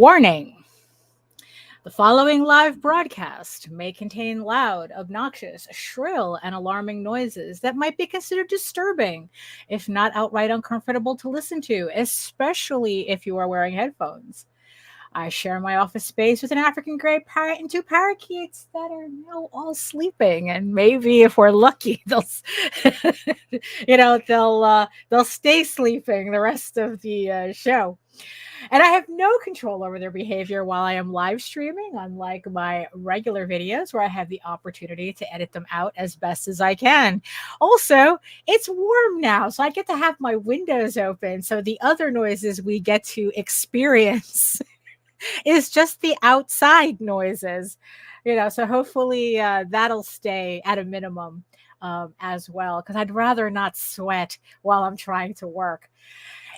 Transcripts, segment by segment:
Warning. The following live broadcast may contain loud, obnoxious, shrill, and alarming noises that might be considered disturbing, if not outright uncomfortable to listen to, especially if you are wearing headphones. I share my office space with an African gray parrot and two parakeets that are now all sleeping, and maybe if we're lucky, they'll stay sleeping the rest of the show. And I have no control over their behavior while I am live streaming, unlike my regular videos where I have the opportunity to edit them out as best as I can. Also, it's warm now, so I get to have my windows open. So the other noises we get to experience is just the outside noises, so hopefully that'll stay at a minimum as well, because I'd rather not sweat while I'm trying to work.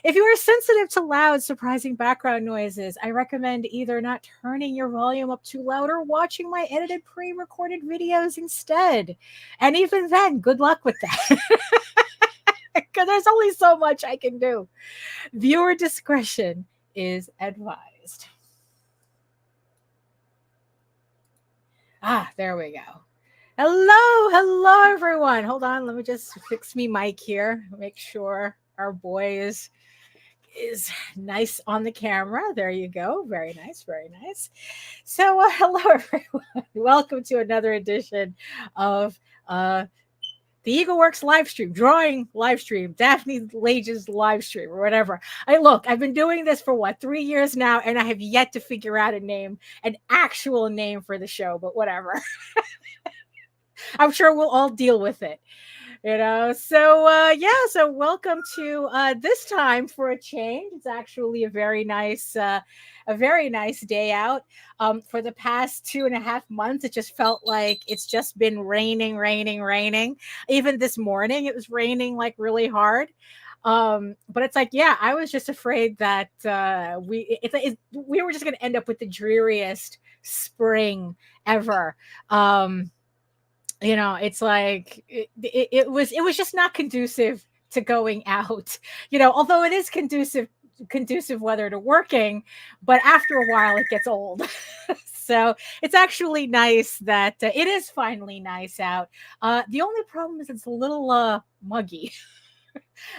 If you are sensitive to loud, surprising background noises, I recommend either not turning your volume up too loud or watching my edited pre-recorded videos instead. And even then, good luck with that. Because there's only so much I can do. Viewer discretion is advised. There we go. Hello, everyone. Hold on, let me just fix me mic here. Make sure our boy is nice on the camera. There you go. Very nice, very nice. So hello, everyone. Welcome to another edition of the EgoWorks live stream, drawing live stream, Daphne Lage's live stream, or whatever. I've been doing this for 3 years now, and I have yet to figure out an actual name for the show, but whatever. I'm sure we'll all deal with it. So welcome to this time for a change. It's actually a very nice day out. For the past 2.5 months, it just felt like it's just been raining. Even this morning, it was raining like really hard. But it's like, I was just afraid that we were just going to end up with the dreariest spring ever. It's like it was just not conducive to going out, although it is conducive weather to working, but after a while it gets old. So it's actually nice that it is finally nice out. The only problem is it's a little muggy.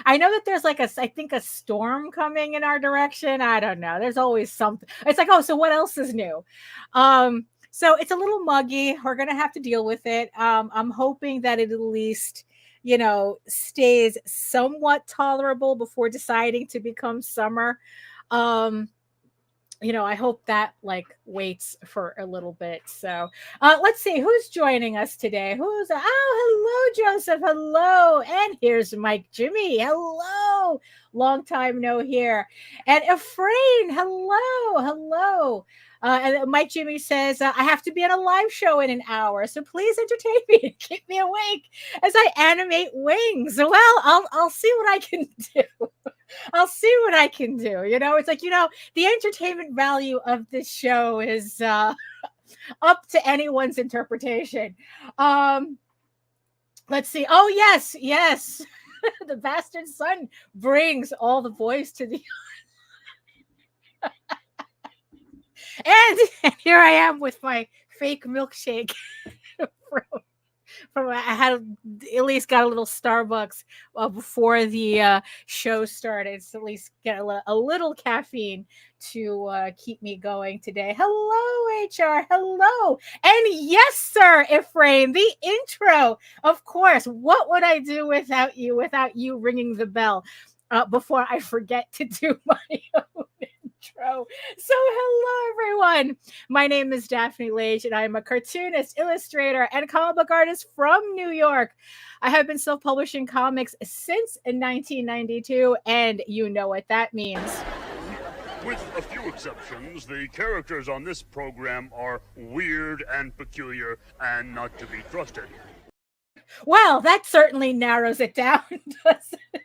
I know that there's I think a storm coming in our direction. I don't know. There's always something. It's like, so what else is new? So it's a little muggy. We're going to have to deal with it. I'm hoping that it at least, stays somewhat tolerable before deciding to become summer. I hope that waits for a little bit. So let's see who's joining us today. Hello, Joseph. Hello. And here's Mike Jimmy. Hello. Long time no hear. And Efrain. Hello. And Mike Jimmy says, I have to be on a live show in an hour, so please entertain me and keep me awake as I animate wings. Well, I'll see what I can do. I'll see what I can do. It's like, the entertainment value of this show is up to anyone's interpretation. Let's see. Oh, yes. The bastard son brings all the boys to the... And here I am with my fake milkshake from I had at least got a little Starbucks before the show started, so at least get a little caffeine to keep me going today. Hello, HR. Hello. And yes, sir, Efrain, the intro. Of course. What would I do without you ringing the bell before I forget to do my own intro? So hello, everyone. My name is Daphne Lage, and I'm a cartoonist, illustrator, and comic book artist from New York. I have been self-publishing comics since 1992, and you know what that means. With a few exceptions, the characters on this program are weird and peculiar and not to be trusted. Well, that certainly narrows it down, doesn't it?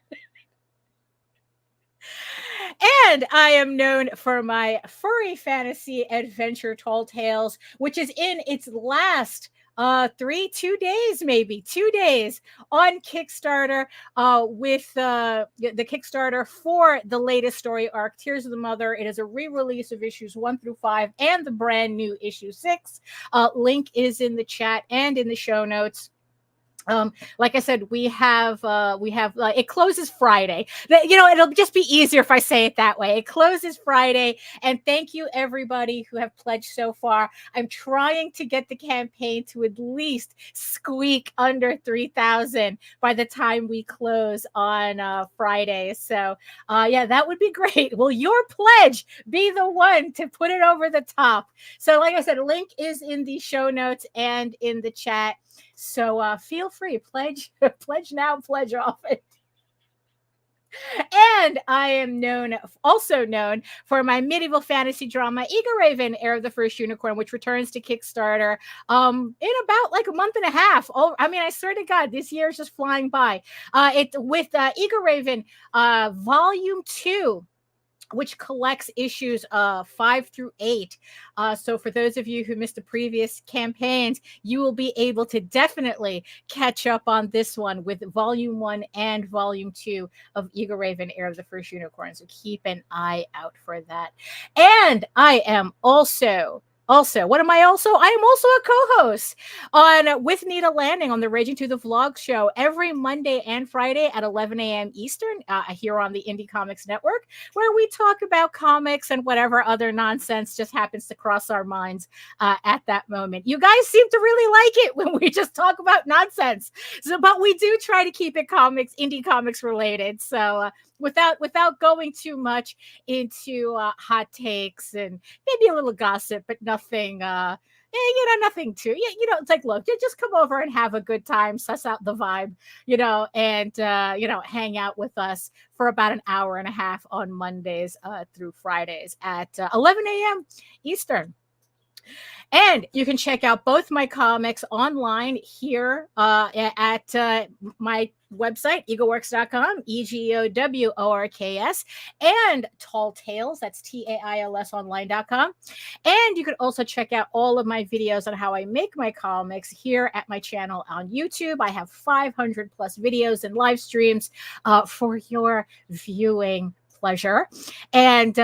And I am known for my furry fantasy adventure Tall Tales, which is in its last 2 days, maybe 2 days on Kickstarter, with the Kickstarter for the latest story arc, Tears of the Mother. It is a re-release of issues 1 through 5 and the brand new issue 6. Link is in the chat and in the show notes. Like I said, we have it closes Friday. It'll just be easier if I say it that way. It closes Friday, and thank you everybody who have pledged so far. I'm trying to get the campaign to at least squeak under 3,000 by the time we close on Friday. So yeah, that would be great. Will your pledge be the one to put it over the top? So like I said, link is in the show notes and in the chat. So feel free, pledge now, pledge often. And I am also known for my medieval fantasy drama, Ego Raven, Heir of the First Unicorn, which returns to Kickstarter in about like a month and a half. Oh, I mean, I swear to God, this year is just flying by. With Ego Raven, Volume 2. Which collects issues 5 through 8. So for those of you who missed the previous campaigns, you will be able to definitely catch up on this one with Volume 1 and Volume 2 of Ego Raven, Heir of the First Unicorn. So keep an eye out for that. And I am also, what am I also? I am also a co-host on With Nita Landing on the Raging to the Vlog show every Monday and Friday at 11 a.m. Eastern here on the Indie Comics Network, where we talk about comics and whatever other nonsense just happens to cross our minds at that moment. You guys seem to really like it when we just talk about nonsense. But we do try to keep it indie comics related. So without going too much into hot takes and maybe a little gossip, but nothing nothing too, it's like, look, just come over and have a good time, suss out the vibe, and hang out with us for about an hour and a half on Mondays through Fridays at 11 a.m. Eastern. And you can check out both my comics online here at my website, egoworks.com, EGOWORKS, and Tall Tales, that's TAILS online.com. And you can also check out all of my videos on how I make my comics here at my channel on YouTube. I have 500 plus videos and live streams for your viewing pleasure. And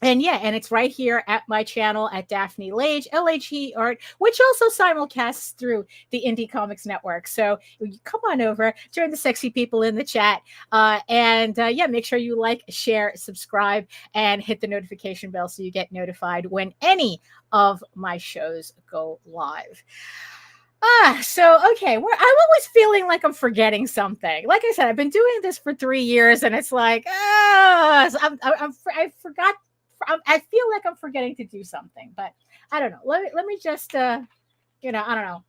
it's right here at my channel at Daphne Lage, LHE Art, which also simulcasts through the Indie Comics Network. So you come on over, join the sexy people in the chat, make sure you like, share, subscribe, and hit the notification bell so you get notified when any of my shows go live. Okay. I'm always feeling like I'm forgetting something. Like I said, I've been doing this for 3 years, and it's like, I forgot. I feel like I'm forgetting to do something, but I don't know. Let me just, I don't know.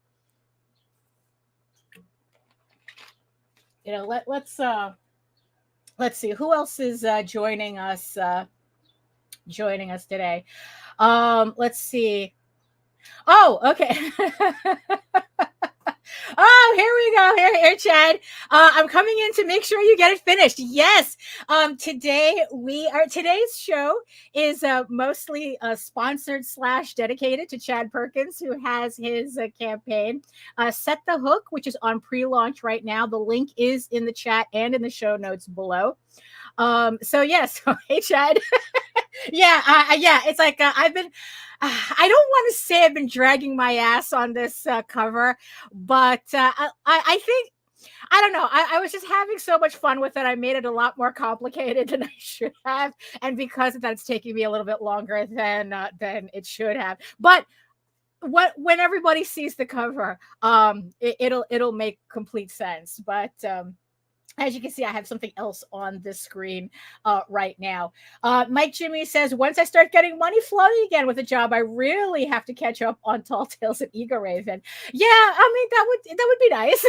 Let's see who else is joining us today. Let's see. Oh, okay. Oh, here we go. Here, Chad. I'm coming in to make sure you get it finished. Yes. Today's show is mostly sponsored / dedicated to Chad Perkins, who has his campaign Set the Hook, which is on pre-launch right now. The link is in the chat and in the show notes below. So yes. Hey, Chad. It's like I've been. I don't want to say I've been dragging my ass on this cover, but I think, I don't know. I was just having so much fun with it. I made it a lot more complicated than I should have, and because of that, it's taking me a little bit longer than it should have. But when everybody sees the cover, it'll make complete sense. But as you can see, I have something else on the screen right now. Mike Jimmy says, once I start getting money flowing again with a job, I really have to catch up on Tall Tales and Ego Raven. Yeah, I mean, that would be nice.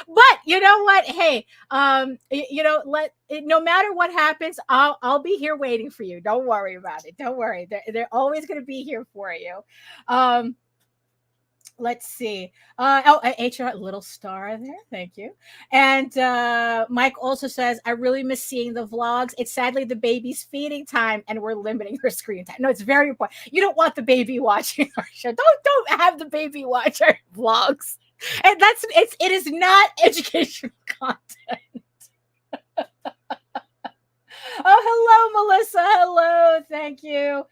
But you know what? Hey, no matter what happens, I'll be here waiting for you. Don't worry about it. Don't worry. They're always going to be here for you. Let's see. HR little star there. Thank you. And Mike also says, I really miss seeing the vlogs. It's sadly the baby's feeding time and we're limiting her screen time. No, it's very important. You don't want the baby watching our show. Don't have the baby watch our vlogs. And it is not educational content. Oh, hello, Melissa. Hello. Thank you.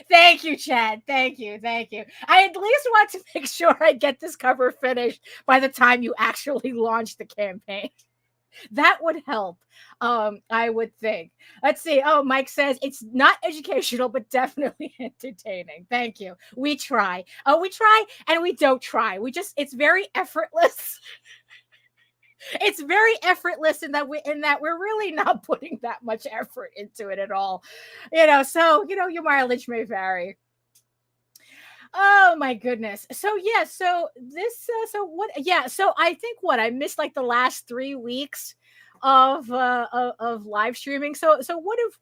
Thank you, Chad. Thank you. I at least want to make sure I get this cover finished by the time you actually launch the campaign. That would help. I would think. Let's see. Oh, Mike says it's not educational, but definitely entertaining. Thank you. We try. We try and we don't try. It's very effortless. It's very effortless in that we're really not putting that much effort into it at all. So your mileage may vary. Oh my goodness. So yeah, so I think I missed like the last 3 weeks of live streaming. So what have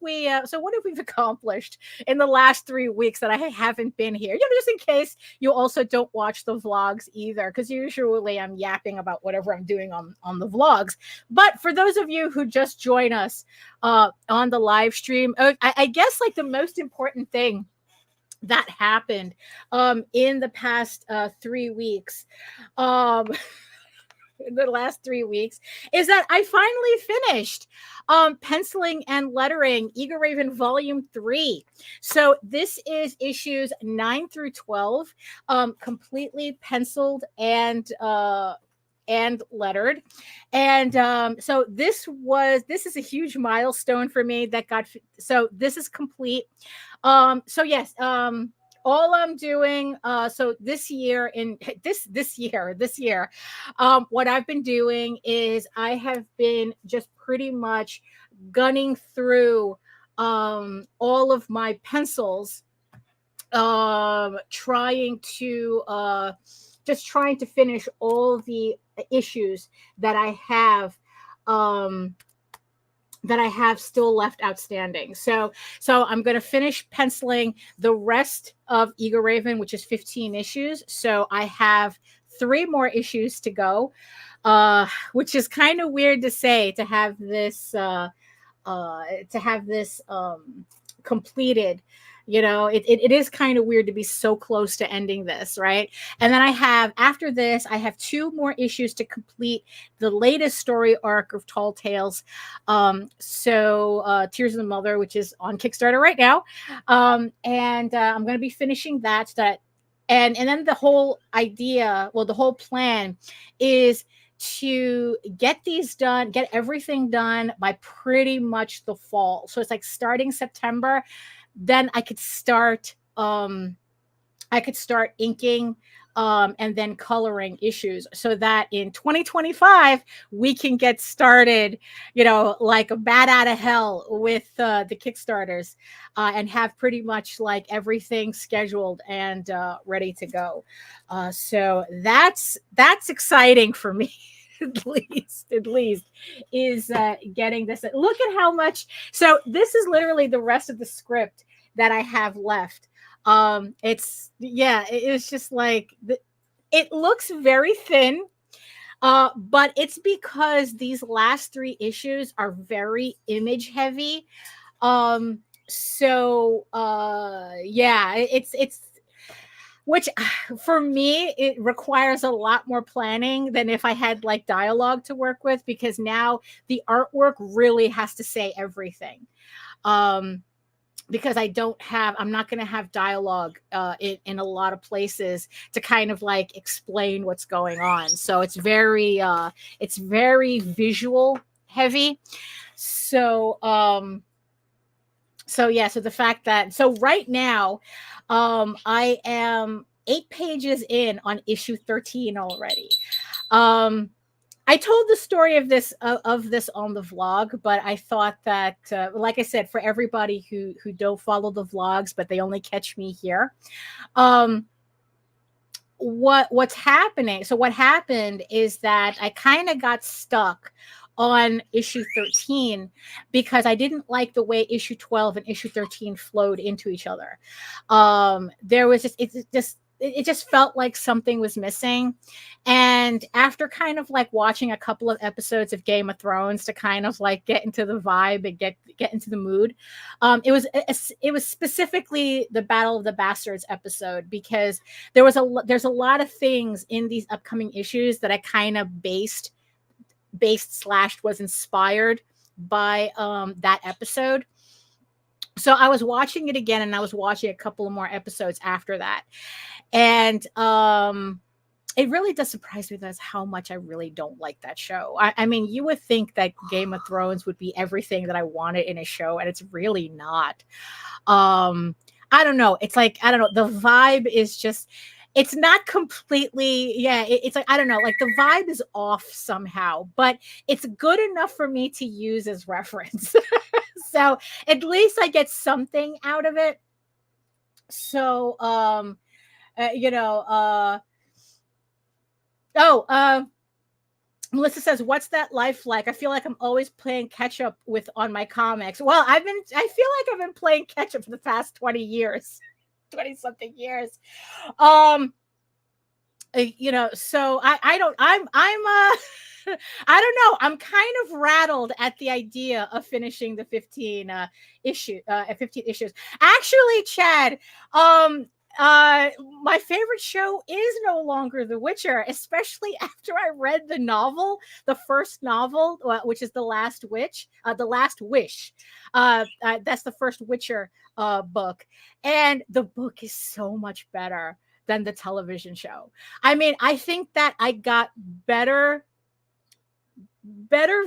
we've accomplished in the last 3 weeks that I haven't been here? Just in case you also don't watch the vlogs either, because usually I'm yapping about whatever I'm doing on the vlogs. But for those of you who just join us on the live stream, I guess like the most important thing that happened in the past 3 weeks in the last 3 weeks is that I finally finished penciling and lettering Eagle Raven Volume 3. So this is issues 9 through 12, completely penciled and lettered. And so this is a huge milestone for me so this is complete. So yes, all I'm doing, so this year, what I've been doing is I have been just pretty much gunning through all of my pencils, trying to finish all the issues that I have still left outstanding. So I'm going to finish penciling the rest of Eagle Raven, which is 15 issues. So I have 3 more issues to go, which is kind of weird to say, to have this completed. It is kind of weird to be so close to ending this, right? And then after this, I have 2 more issues to complete the latest story arc of Tall Tales. Tears of the Mother, which is on Kickstarter right now. And I'm going to be finishing that. And then the whole plan is to get everything done by pretty much the fall. So it's like starting September, then I could start inking and then coloring issues, so that in 2025 we can get started, like a bat out of hell with the Kickstarters, and have pretty much like everything scheduled and ready to go. So that's exciting for me. At least is getting this. Look at how much. So this is literally the rest of the script that I have left. It's just like it looks very thin, but it's because these last 3 issues are very image heavy. It's which for me, it requires a lot more planning than if I had like dialogue to work with, because now the artwork really has to say everything. Because I'm not going to have dialogue in a lot of places to kind of like explain what's going on. So it's very visual heavy. So the fact that, right now, I am 8 pages in on issue 13 already. I told the story of this on the vlog, but I thought that, like I said, for everybody who don't follow the vlogs, but they only catch me here, what's happening? So what happened is that I kind of got stuck on issue 13 because I didn't like the way issue 12 and issue 13 flowed into each other. There was it just felt like something was missing. And after kind of like watching a couple of episodes of Game of Thrones to kind of like get into the vibe and get into the mood, it was specifically the Battle of the Bastards episode, because there's a lot of things in these upcoming issues that I kind of based / was inspired by that episode. So I was watching it again, and I was watching a couple of more episodes after that. And it really does surprise me that's how much I really don't like that show. I mean, you would think that Game of Thrones would be everything that I wanted in a show, and it's really not. I don't know. It's like, I don't know. The vibe is just, it's not completely, it's like, I don't know, like the vibe is off somehow, but it's good enough for me to use as reference. So at least I get something out of it. So, Melissa says, "What's that life like? I feel like I'm always playing catch up on my comics." Well, I feel like I've been playing catch up for the past 20 years, 20 something years. So I'm I don't know. I'm kind of rattled at the idea of finishing the 15 issues. Actually, Chad, my favorite show is no longer The Witcher, especially after I read the novel, the first novel, which is The Last Wish. That's the first Witcher book, and the book is so much better than the television show. I mean, I think that I got better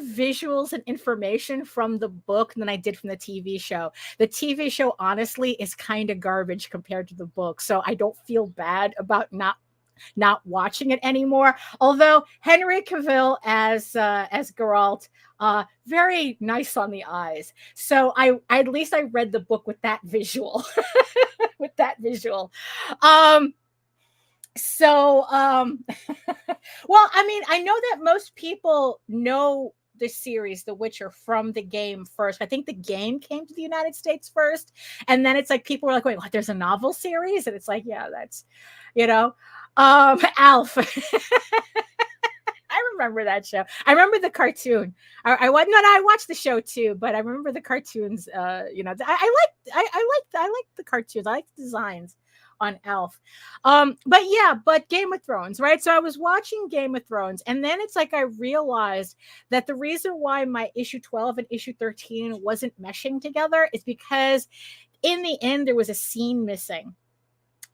visuals and information from the book than I did from the TV show. The TV show, honestly, is kind of garbage compared to the book, so I don't feel bad about not watching it anymore. Although Henry Cavill as Geralt, very nice on the eyes. So at least I read the book with that visual. With that visual. So, well, I mean, I know that most people know the series, The Witcher, from the game first. I think the game came to the United States first, and then it's like people were like, "Wait, what? There's a novel series?" And it's like, yeah, that's, Alf. I remember that show. I remember the cartoon. I watched the show too, but I remember the cartoons. I like the cartoons. I like the designs on Alf. But Game of Thrones, right? So I was watching Game of Thrones, and then it's like I realized that the reason why my issue 12 and issue 13 wasn't meshing together is because in the end there was a scene missing.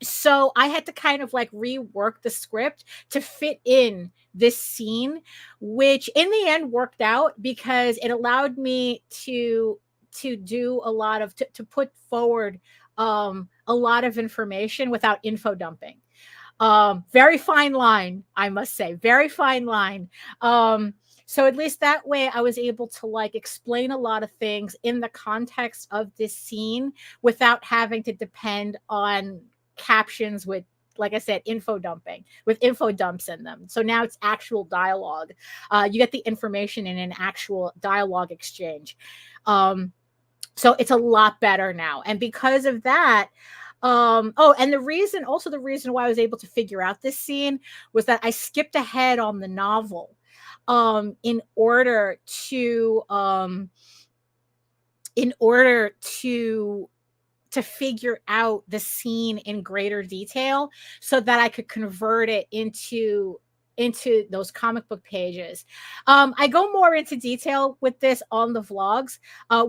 So I had to kind of like rework the script to fit in this scene, which in the end worked out because it allowed me to do a lot of to put forward a lot of information without info dumping. Very fine line, I must say, very fine line. So at least that way I was able to like explain a lot of things in the context of this scene without having to depend on captions with, like I said, info dumps in them. So now it's actual dialogue. You get the information in an actual dialogue exchange. So it's a lot better now. And because of that, and the reason why I was able to figure out this scene was that I skipped ahead on the novel in order to figure out the scene in greater detail so that I could convert it into those comic book pages. I go more into detail with this on the vlogs,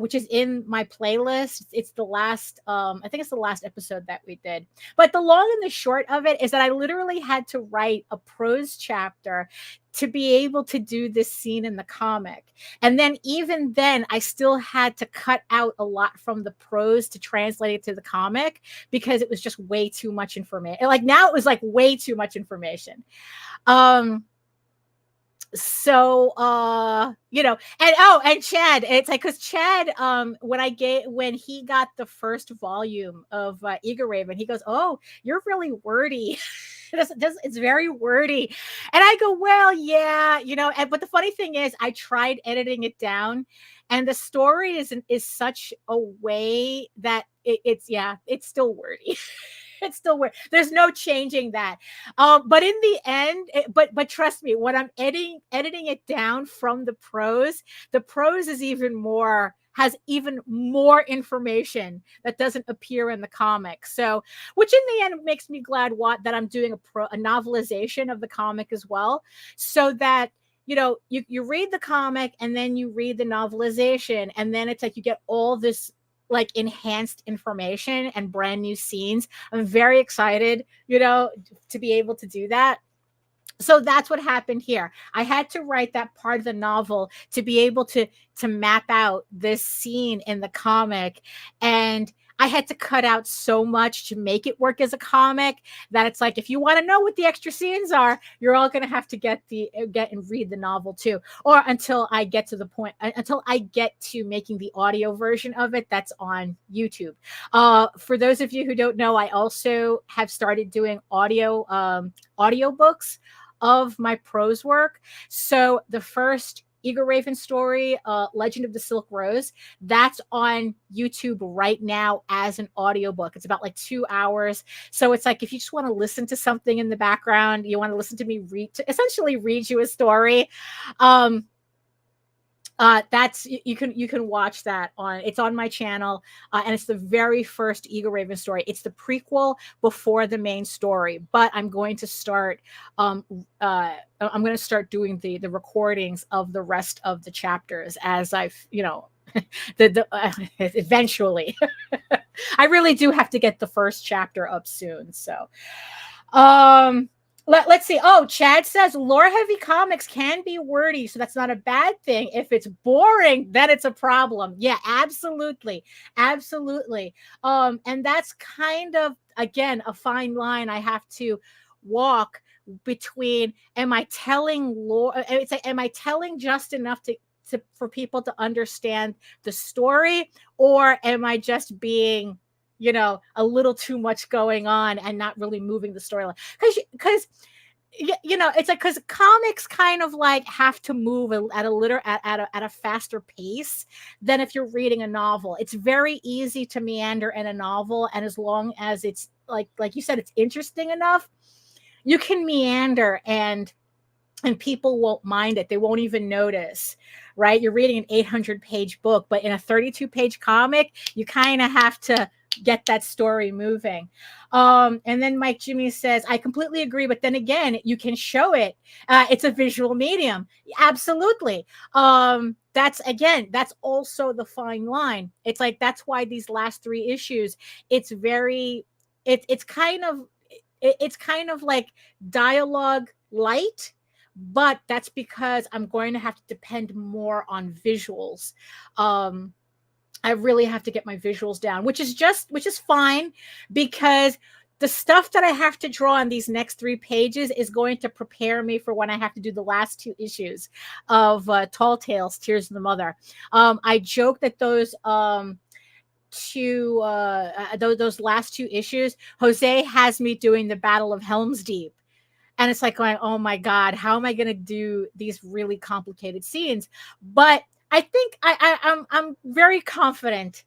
which is in my playlist. It's the last, I think it's the last episode that we did. But the long and the short of it is that I literally had to write a prose chapter to be able to do this scene in the comic. And then even then, I still had to cut out a lot from the prose to translate it to the comic because it was just way too much information. Like now it was like way too much information. And Chad, it's like, cause Chad, when he got the first volume of Eager Raven, he goes, "Oh, you're really wordy." It's very wordy. And I go, well, yeah, but the funny thing is I tried editing it down, and the story is such a way that it's still wordy. It's still weird. There's no changing that. But in the end, but trust me, when I'm editing it down from the prose is has even more information that doesn't appear in the comic. So, which in the end makes me glad that I'm doing a novelization of the comic as well, so that you read the comic and then you read the novelization, and then it's like you get all this like enhanced information and brand new scenes. I'm very excited, to be able to do that. So that's what happened here. I had to write that part of the novel to be able to map out this scene in the comic, and I had to cut out so much to make it work as a comic that it's like, if you want to know what the extra scenes are, you're all going to have to get and read the novel too, or until I get to making the audio version of it that's on YouTube. For those of you who don't know, I also have started doing audiobooks of my prose work. So the first Eagle Raven story, Legend of the Silk Rose, that's on YouTube right now as an audiobook. It's about like 2 hours. So it's like, if you just want to listen to something in the background, you want to listen to me essentially read you a story, that's you can watch that it's on my channel, and it's the very first Eagle Raven story. It's the prequel before the main story, but I'm going to start doing the recordings of the rest of the chapters as I've eventually. I really do have to get the first chapter up soon, so let's see. Oh, Chad says lore-heavy comics can be wordy, so that's not a bad thing. If it's boring, then it's a problem. Yeah, absolutely. Absolutely. And that's kind of, again, a fine line I have to walk between, am I telling just enough for people to understand the story, or am I just being a little too much going on and not really moving the storyline? Because it's like, because comics kind of like have to move at a faster pace than if you're reading a novel. It's very easy to meander in a novel, and as long as it's like you said, it's interesting enough, you can meander and people won't mind it. They won't even notice, right? You're reading an 800-page book, but in a 32-page comic, you kind of have to get that story moving. And then Mike Jimmy says, I completely agree, but then again, you can show it. It's a visual medium. Absolutely. That's also the fine line. It's like, that's why these last 3 issues, it's kind of like dialogue light, but that's because I'm going to have to depend more on visuals. I really have to get my visuals down, which is fine, because the stuff that I have to draw on these next 3 pages is going to prepare me for when I have to do the last 2 issues of Tall Tales, Tears of the Mother. I joke that those last 2 issues, Jose has me doing the Battle of Helm's Deep. And it's like going, oh my God, how am I going to do these really complicated scenes? But I think I'm very confident,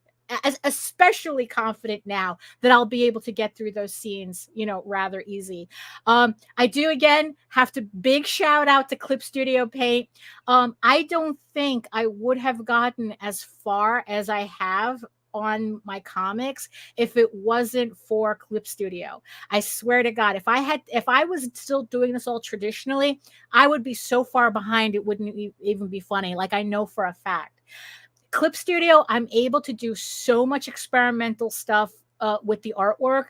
especially confident now, that I'll be able to get through those scenes, rather easy. I do, again, have to big shout out to Clip Studio Paint. I don't think I would have gotten as far as I have on my comics if it wasn't for Clip Studio. I swear to God, if I was still doing this all traditionally, I would be so far behind it wouldn't even be funny. Like, I know for a fact. Clip Studio, I'm able to do so much experimental stuff with the artwork,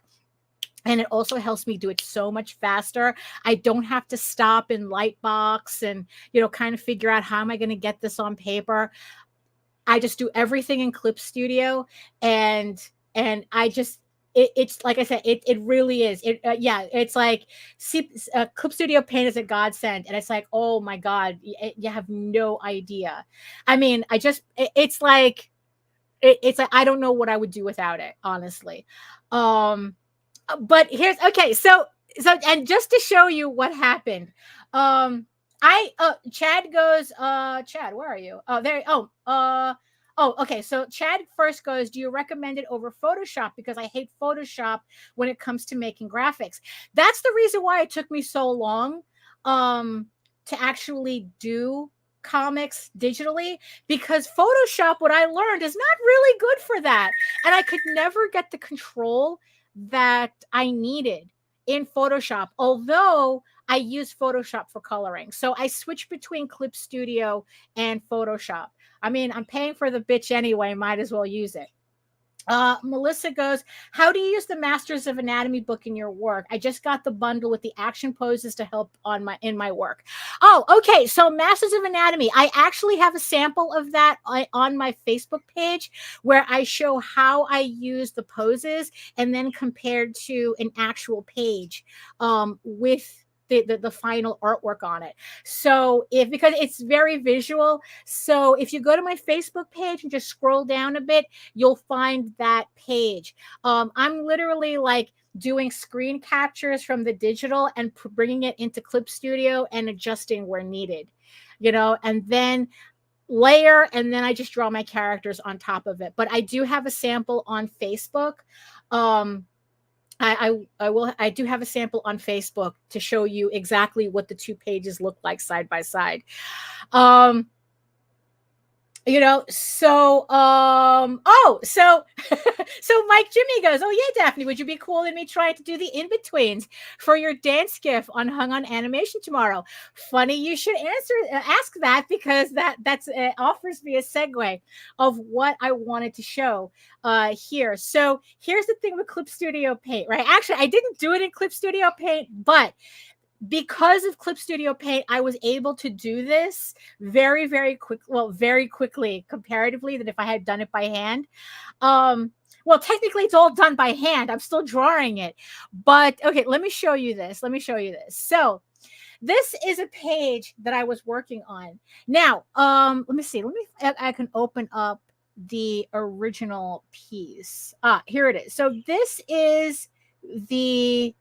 and it also helps me do it so much faster. I don't have to stop in Lightbox and kind of figure out, how am I going to get this on paper. I just do everything in Clip Studio, and I just, it's like I said, it really is. It's like, Clip Studio Paint is a godsend, and it's like, oh my God, you have no idea. I mean, it's like I don't know what I would do without it, honestly. But so So, and just to show you what happened, Chad goes, Chad, where are you? Oh, there. Oh, okay. So Chad first goes, do you recommend it over Photoshop? Because I hate Photoshop when it comes to making graphics. That's the reason why it took me so long to actually do comics digitally, because Photoshop, what I learned, is not really good for that. And I could never get the control that I needed in Photoshop, although I use Photoshop for coloring. So I switch between Clip Studio and Photoshop. I mean, I'm paying for the bitch anyway, might as well use it. Melissa goes, how do you use the Masters of Anatomy book in your work? I just got the bundle with the action poses to help in my work. Oh, okay. So Masters of Anatomy, I actually have a sample of that on my Facebook page where I show how I use the poses and then compared to an actual page with the final artwork on it. So because it's very visual, so if you go to my Facebook page and just scroll down a bit, you'll find that page. I'm literally like doing screen captures from the digital and bringing it into Clip Studio and adjusting where needed, and then layer, and then I just draw my characters on top of it. But I do have a sample on Facebook. I do have a sample on Facebook to show you exactly what the two pages look like side by side. So so Mike Jimmy goes, oh yeah, Daphne, would you be cool in me trying to do the in-betweens for your dance gif on Hung on Animation tomorrow? Funny you should ask that, because that's offers me a segue of what I wanted to show here. So here's the thing with Clip Studio Paint, right? Actually, I didn't do it in Clip Studio Paint, but because of Clip Studio Paint, I was able to do this very, very quickly comparatively than if I had done it by hand. Well, technically it's all done by hand. I'm still drawing it, but okay, let me show you this. So this is a page that I was working on. Now, let me see. I can open up the original piece. Here it is. So this is the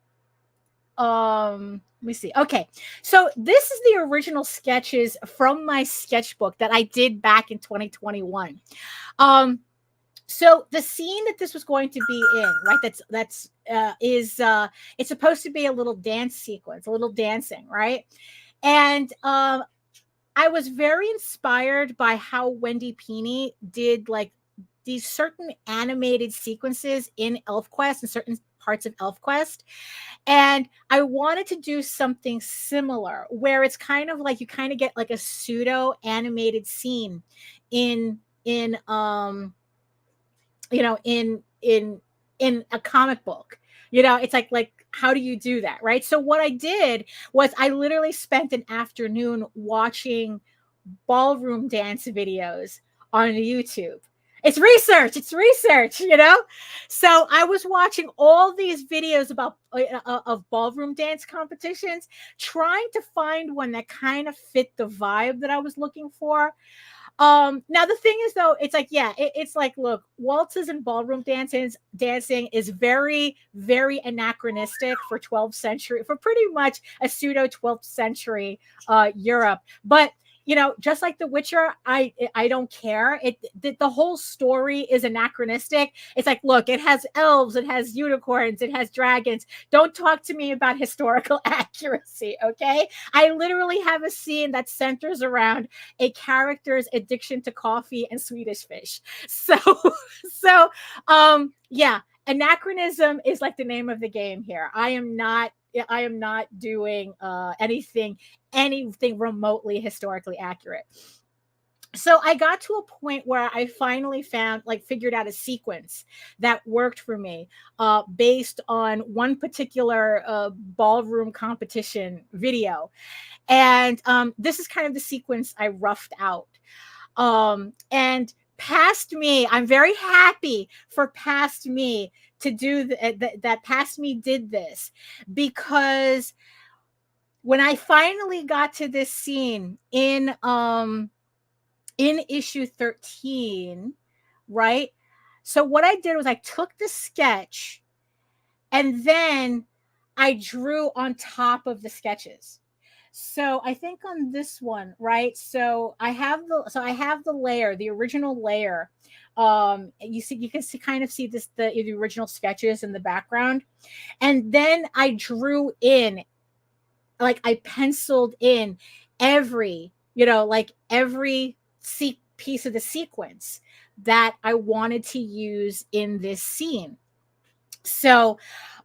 let me see. Okay, so this is the original sketches from my sketchbook that I did back in 2021. So the scene that this was going to be in, right? It's supposed to be a little dance sequence, a little dancing, right? And I was very inspired by how Wendy Pini did like these certain animated sequences in ElfQuest and certain parts of ElfQuest. And I wanted to do something similar where it's kind of like you kind of get like a pseudo animated scene in in a comic book. It's like how do you do that, right? So what I did was I literally spent an afternoon watching ballroom dance videos on YouTube. It's research, So I was watching all these videos about of ballroom dance competitions, trying to find one that kind of fit the vibe that I was looking for. Now the thing is, though, it's like, yeah, it's like, look, waltzes and ballroom dancing is very, very anachronistic for 12th century, for pretty much a pseudo 12th century Europe. But just like The Witcher, I don't care. The whole story is anachronistic. It's like, look, it has elves, it has unicorns, it has dragons. Don't talk to me about historical accuracy, okay? I literally have a scene that centers around a character's addiction to coffee and Swedish fish. Yeah, anachronism is like the name of the game here. I am not doing anything remotely historically accurate. So I got to a point where I finally figured out a sequence that worked for me based on one particular ballroom competition video. And this is kind of the sequence I roughed out. And Past Me, I'm very happy for Past Me to do that. Past Me did this, because when I finally got to this scene in issue 13, right? So what I did was I took the sketch and then I drew on top of the sketches. So I think on this one, right? So I have the layer, the original layer. You can see, kind of see the original sketches in the background. And then I drew in, like I penciled in every, like every piece of the sequence that I wanted to use in this scene. So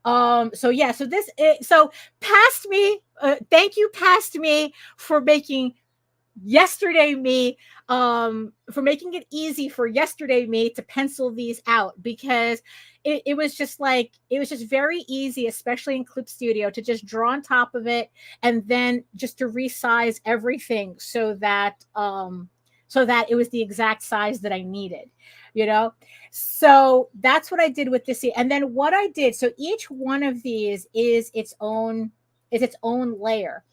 past me, thank you past me for making yesterday me, for making it easy for yesterday me to pencil these out, because it was just very easy, especially in Clip Studio, to just draw on top of it and then just to resize everything so that it was the exact size that I needed, so that's what I did with this. And then what I did, so each one of these is its own layer.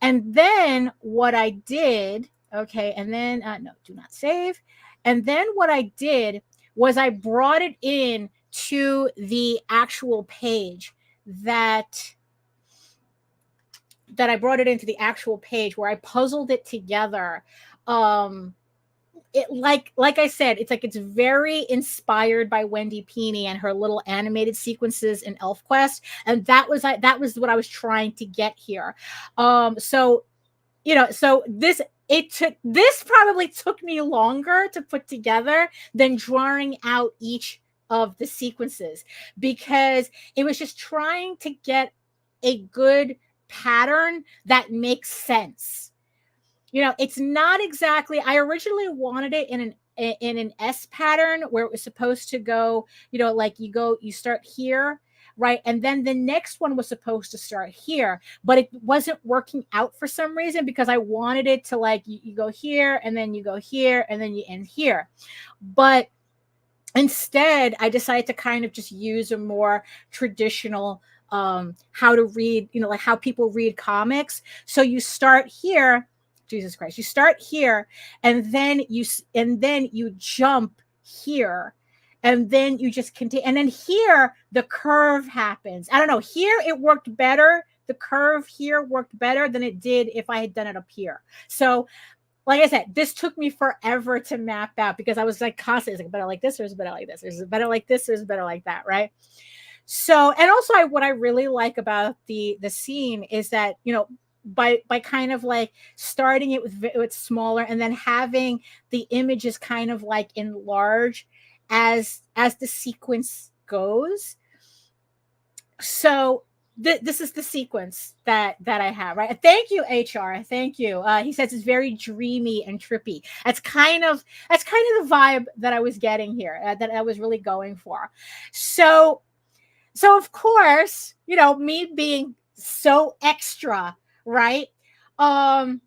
And then what I did, okay, and then no, do not save. And then what I did was I brought it in to the actual page that I brought it into the actual page where I puzzled it together. It like I said, it's very inspired by Wendy Pini and her little animated sequences in ElfQuest, and that was what I was trying to get here. So this probably took me longer to put together than drawing out each of the sequences, because it was just trying to get a good pattern that makes sense. It's not exactly, I originally wanted it in an S pattern where it was supposed to go, like you start here, right? And then the next one was supposed to start here, but it wasn't working out for some reason, because I wanted it to, like, you go here and then you go here and then you end here. But instead, I decided to kind of just use a more traditional how to read, like how people read comics. So you start here, Jesus Christ, you start here, and then you jump here, and then you just continue, and then here the curve happens. I don't know, here it worked better. The curve here worked better than it did if I had done it up here. So like I said, this took me forever to map out, because I was like constantly like, better like this, or is it better like this, or is it better like this, or is it better like that, right? So, and also what I really like about the scene is that, by kind of like starting it with smaller, and then having the images kind of like enlarge as the sequence goes. So this is the sequence that I have, right? Thank you, HR. Thank you. He says it's very dreamy and trippy. That's kind of the vibe that I was getting here, that I was really going for. So of course, me being so extra, right? Mike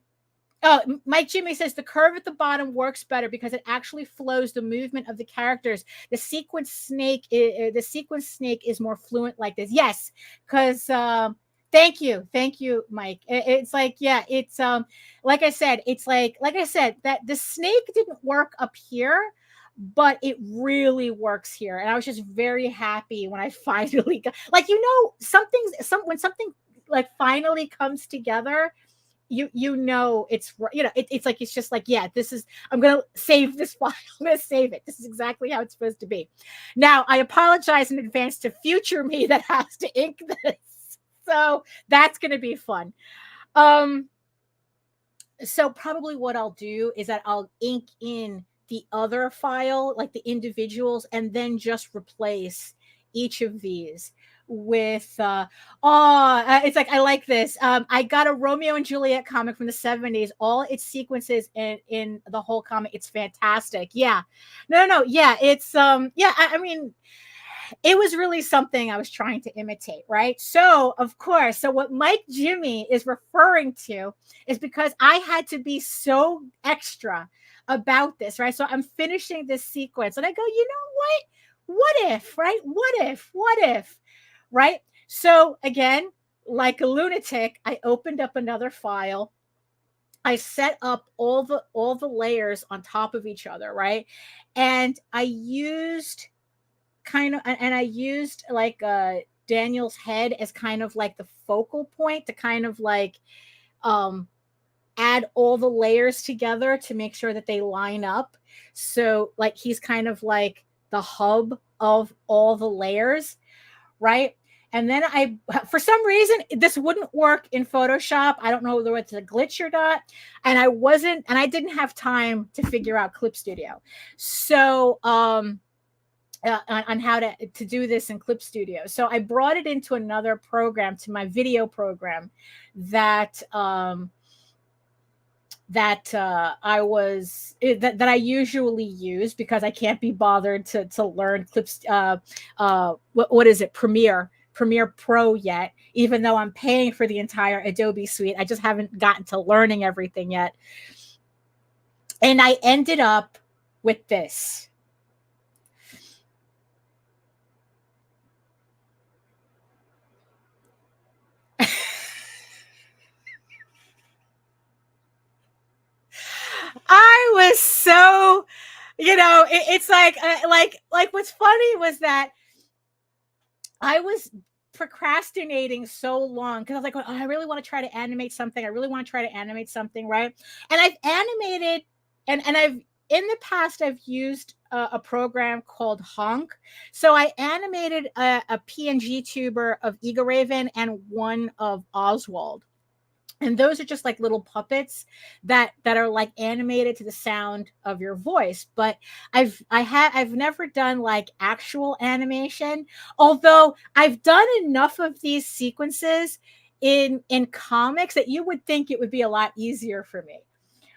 Jimmy says the curve at the bottom works better because it actually flows the movement of the characters. The sequence snake is more fluent like this. Yes, because thank you, Mike. It's like, yeah, it's like I said, that the snake didn't work up here, but it really works here, and I was just very happy when I finally got, like, when something like finally comes together. It's just like, yeah, I'm gonna save this file. I'm gonna save it. This is exactly how it's supposed to be. Now I apologize in advance to future me that has to ink this, so that's gonna be fun. So probably what I'll do is that I'll ink in the other file, like the individuals, and then just replace each of these with it's like, I like this. I got a Romeo and Juliet comic from the 70s, all its sequences in the whole comic. It's fantastic. Yeah, no, yeah, it's yeah, I mean, it was really something I was trying to imitate, right? So of course, what Mike Jimmy is referring to is because I had to be so extra about this, right? So I'm finishing this sequence and I go, what if, right? What if, right? So again, like a lunatic, I opened up another file. I set up all the layers on top of each other, right? And I used like Daniel's head as kind of like the focal point to kind of like add all the layers together to make sure that they line up. So like he's kind of like the hub of all the layers, right? And then for some reason, this wouldn't work in Photoshop. I don't know whether it's a glitch or not. And I didn't have time to figure out Clip Studio. So, on how to do this in Clip Studio. So I brought it into another program, to my video program that I usually use because I can't be bothered to learn clips. What is it? Premiere Pro yet, even though I'm paying for the entire Adobe suite. I just haven't gotten to learning everything yet. And I ended up with this. I was so, it's like what's funny was that I was procrastinating so long because I was like, oh, I really want to try to animate something. Right? And I've animated, and I've in the past I've used a program called Honk. So I animated a PNG tuber of Eagle Raven and one of Oswald. And those are just like little puppets that are like animated to the sound of your voice. But I've never done like actual animation, although I've done enough of these sequences in comics that you would think it would be a lot easier for me,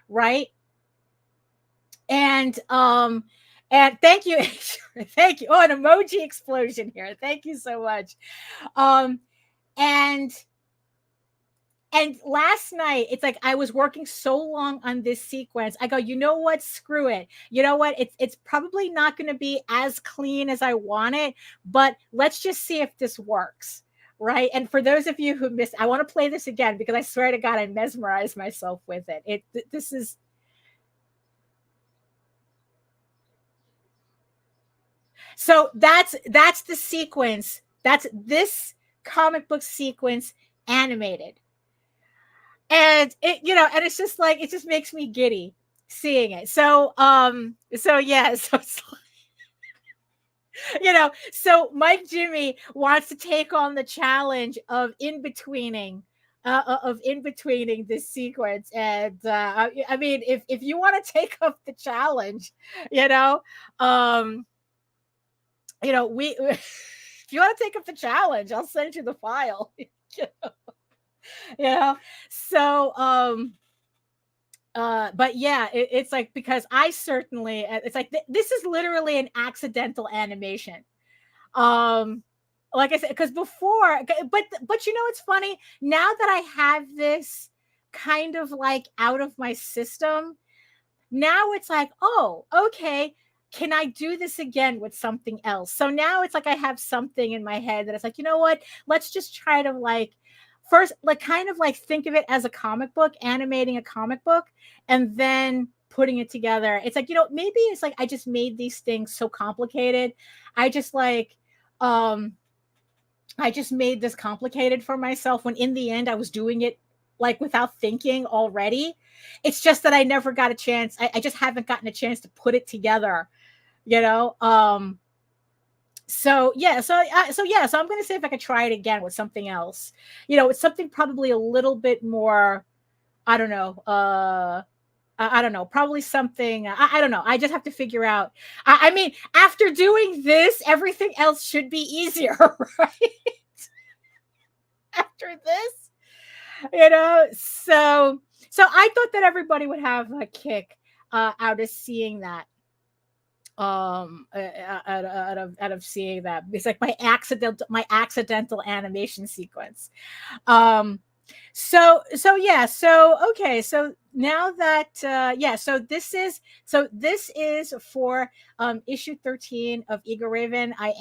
right? And thank you. Thank you. Oh, an emoji explosion here. Thank you so much. And last night, it's like I was working so long on this sequence. I go, you know what? Screw it. You know what? It's probably not going to be as clean as I want it, but let's just see if this works, right? And for those of you who missed, I want to play this again because I swear to God, I mesmerized myself with it. This is. So that's the sequence. That's this comic book sequence animated. And and it's just like, it just makes me giddy seeing it. So yeah, so it's like, so Mike Jimmy wants to take on the challenge of in-betweening this sequence. And I mean, if you want to take up the challenge, we if you want to take up the challenge, I'll send you the file. So but yeah, it's like, because I certainly, it's like this is literally an accidental animation, like I said, because before, but it's funny now that I have this kind of like out of my system. Now it's like, oh, okay, can I do this again with something else? So now it's like I have something in my head that it's like, you know what, let's just try to like first, like, kind of like think of it as a comic book, animating a comic book, and then putting it together. It's like, maybe it's like I just made these things so complicated. I just made this complicated for myself when in the end I was doing it like without thinking already. It's just that I never got a chance. I just haven't gotten a chance to put it together, So I'm going to see if I could try it again with something else. It's something probably a little bit more, I don't know. I don't know, probably something, I don't know. I just have to figure out. I mean, after doing this, everything else should be easier, right? After this, so I thought that everybody would have a kick out of seeing that. Out of seeing that, it's like my accidental animation sequence. So okay, so now that so this is for issue 13 of Eagle Raven. I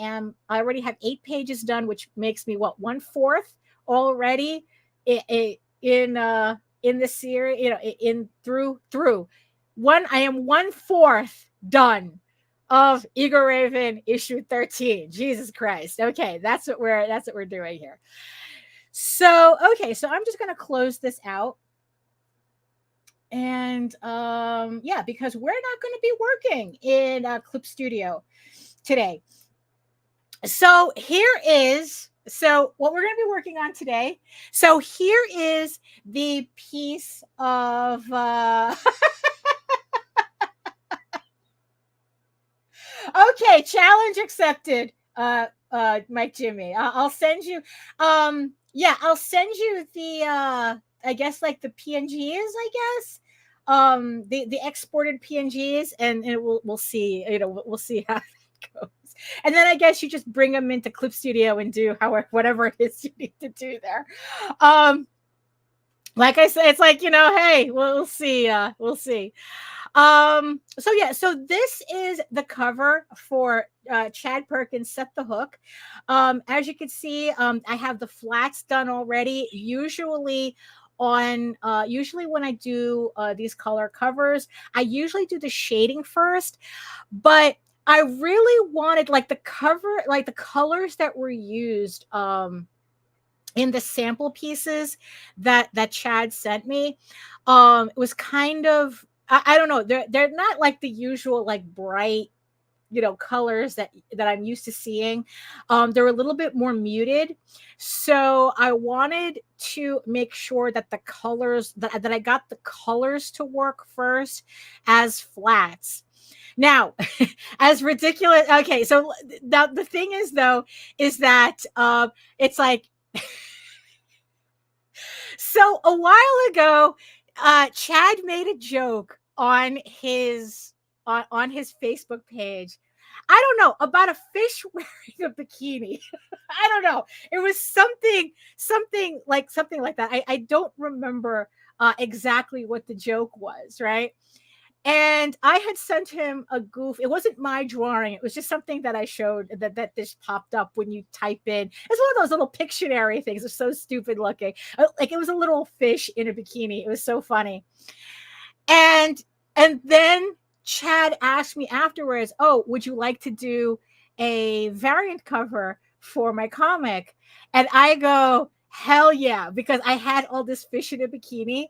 already have 8 pages done, which makes me 1/4 already in the series, in through one. I am 1/4 done of Eagle Raven issue 13. Jesus Christ. Okay, that's what we're doing here. So, okay, so I'm just going to close this out. And yeah, because we're not going to be working in Clip Studio today. So what we're going to be working on today. So here is the piece of okay, challenge accepted. Mike Jimmy. I'll send you yeah, I'll send you the I guess like the PNGs, I guess. The exported PNGs, and we'll see, we'll see how that goes. And then I guess you just bring them into Clip Studio and do whatever it is you need to do there. Like I said, it's like, hey, we'll see. We'll see. So yeah, so this is the cover for Chad Perkins' Set the Hook. As you can see, I have the flats done already. Usually when I do these color covers, I usually do the shading first, but I really wanted like the colors that were used in the sample pieces that Chad sent me. It was kind of, I don't know, they're not like the usual like bright, colors that I'm used to seeing. They're a little bit more muted. So I wanted to make sure that the colors that I got the colors to work first as flats. Now, as ridiculous. Okay, so now the thing is though, is that it's like so a while ago, Chad made a joke on his Facebook page. I don't know, about a fish wearing a bikini. I don't know. It was something like that. I don't remember exactly what the joke was, right? And I had sent him a goof. It wasn't my drawing. It was just something that I showed that this popped up when you type in. It's one of those little Pictionary things. It's so stupid looking. Like it was a little fish in a bikini. It was so funny. And then Chad asked me afterwards, "Oh, would you like to do a variant cover for my comic?" And I go, "Hell yeah," because I had all this fish in a bikini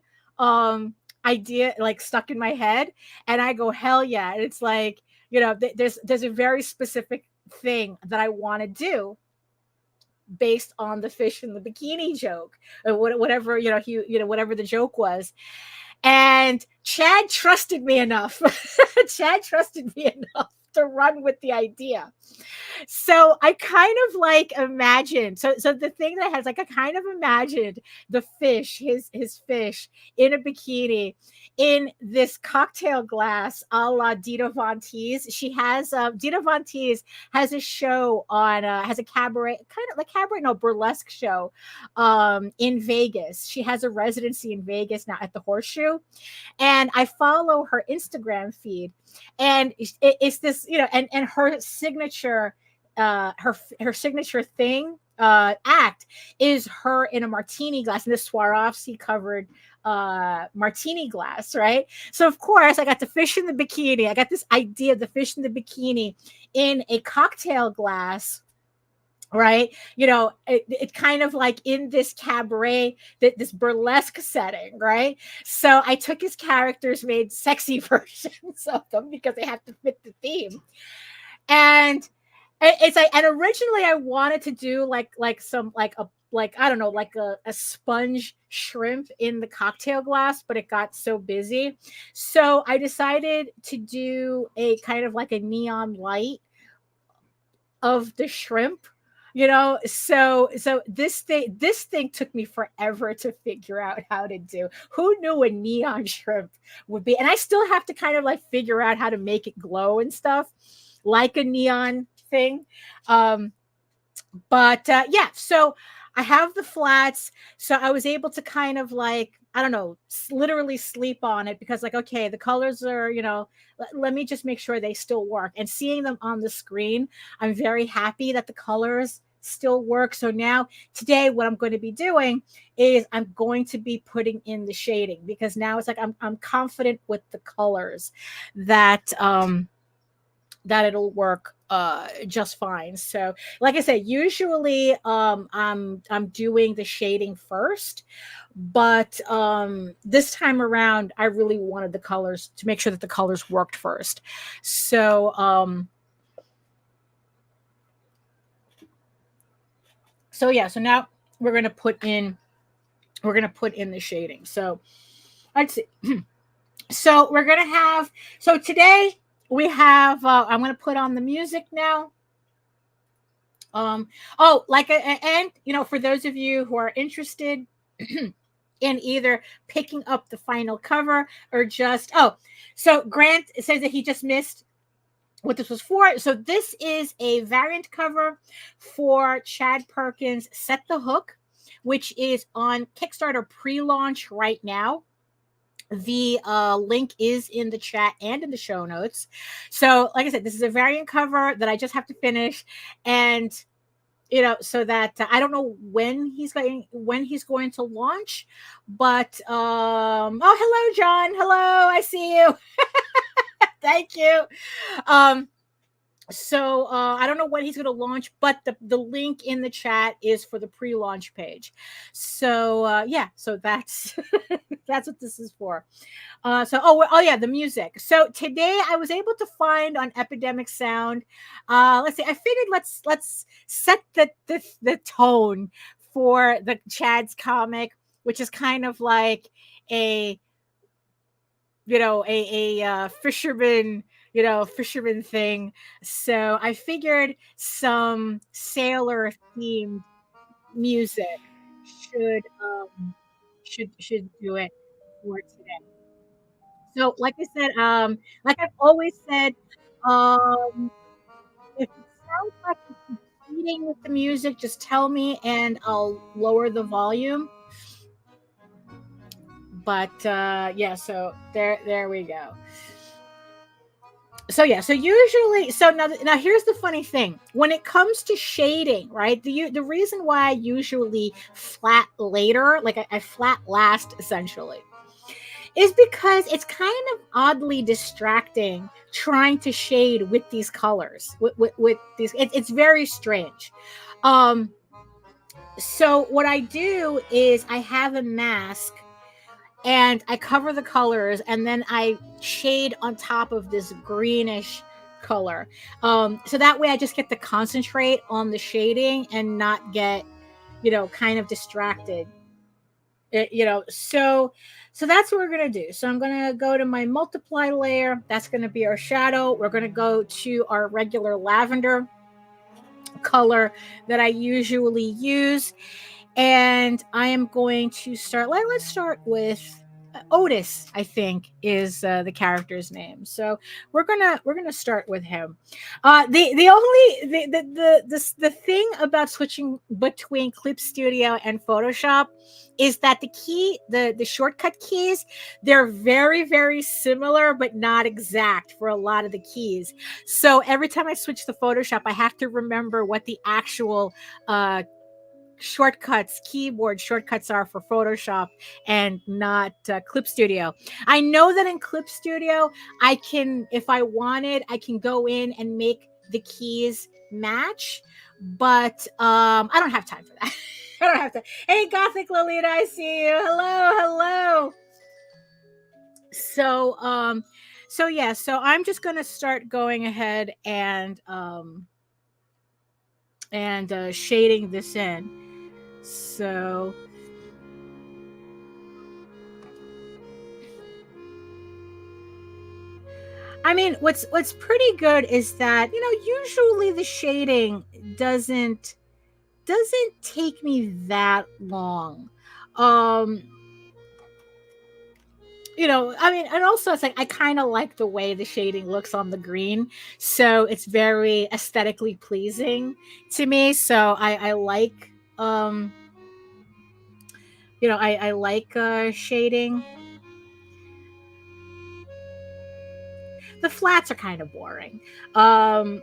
idea like stuck in my head, and I go, "Hell yeah." And it's like, there's a very specific thing that I want to do based on the fish in the bikini joke, or whatever, whatever the joke was. And Chad trusted me enough. Chad trusted me enough to run with the idea. So I kind of like imagined. So the thing that I had is like I kind of imagined the fish, his fish in a bikini in this cocktail glass a la Dita Von Teese. She has Dita Von Teese has a show on has a cabaret, kind of like cabaret, no, burlesque show in Vegas. She has a residency in Vegas now at the Horseshoe. And I follow her Instagram feed, and it's this, and her signature signature thing act is her in a martini glass, in this Swarovski covered martini glass, right? So of course I got the fish in the bikini. I got this idea of the fish in the bikini in a cocktail glass, right? It kind of like in this cabaret, this burlesque setting, right? So I took his characters, made sexy versions of them because they have to fit the theme. And it's like, and originally I wanted to do like some like a I don't know, like a sponge shrimp in the cocktail glass, but it got so busy. So I decided to do a kind of like a neon light of the shrimp, so this thing took me forever to figure out how to do. Who knew a neon shrimp would be? And I still have to kind of like figure out how to make it glow and stuff like a neon thing. But yeah, so I have the flats, so I was able to kind of like, I don't know, literally sleep on it, because like, okay, the colors are, let me just make sure they still work. And seeing them on the screen, I'm very happy that the colors still work. So now today what I'm going to be doing is I'm going to be putting in the shading, because now it's like I'm confident with the colors that that it'll work just fine. So like I said, usually I'm doing the shading first, but this time around I really wanted the colors to make sure that the colors worked first. So yeah, so now we're going to put in the shading. So let's see. So we're going to have, so today we have I'm going to put on the music now. Oh, like and you know, for those of you who are interested in either picking up the final cover or just, oh, so Grant says that he just missed what this was for. So this is a variant cover for Chad Perkins' Set the Hook, which is on Kickstarter pre-launch right now. The link is in the chat and in the show notes. So like I said, this is a variant cover that I just have to finish, and you know, so that I don't know when he's going to launch, but oh, hello John, hello, I see you. Thank you. So I don't know when he's going to launch, but the link in the chat is for the pre-launch page. So yeah, so that's that's what this is for. So oh yeah, the music. So today I was able to find on Epidemic Sound. Let's see. I figured let's set the tone for the Chad's comic, which is kind of like a, you know, a fisherman, you know, fisherman thing. So I figured some sailor themed music should should do it for today. So like I said, like I've always said, um if it sounds like I'm competing with the music, just tell me and I'll lower the volume. But yeah, so there we go. So yeah, so usually, so now here's the funny thing. When it comes to shading, right? The reason why I usually flat later, like I flat last essentially, is because it's kind of oddly distracting trying to shade with these colors. With these, it's very strange. So what I do is I have a mask and I cover the colors and then I shade on top of this greenish color. So that way I just get to concentrate on the shading and not get, you know, kind of distracted. You know, so that's what we're gonna do. So I'm gonna go to my multiply layer. That's gonna be our shadow. We're gonna go to our regular lavender color that I usually use, and I am going to start. Let's start with Otis. I think is the character's name. So we're gonna start with him. The only the thing about switching between Clip Studio and Photoshop is that the shortcut keys, they're very similar but not exact for a lot of the keys. So every time I switch to Photoshop, I have to remember what the actual keyboard shortcuts are for Photoshop and not Clip Studio. I know that in Clip Studio, I can, if I wanted, I can go in and make the keys match, but I don't have time for that. I don't have to. Hey, Gothic Lolita, I see you. Hello. So yeah, so I'm just gonna start going ahead and shading this in. So I mean, what's pretty good is that, you know, usually the shading doesn't take me that long. Um, you know, I mean, and also it's like I kind of like the way the shading looks on the green, so it's very aesthetically pleasing to me. So I like you know, I like shading. The flats are kind of boring. Um,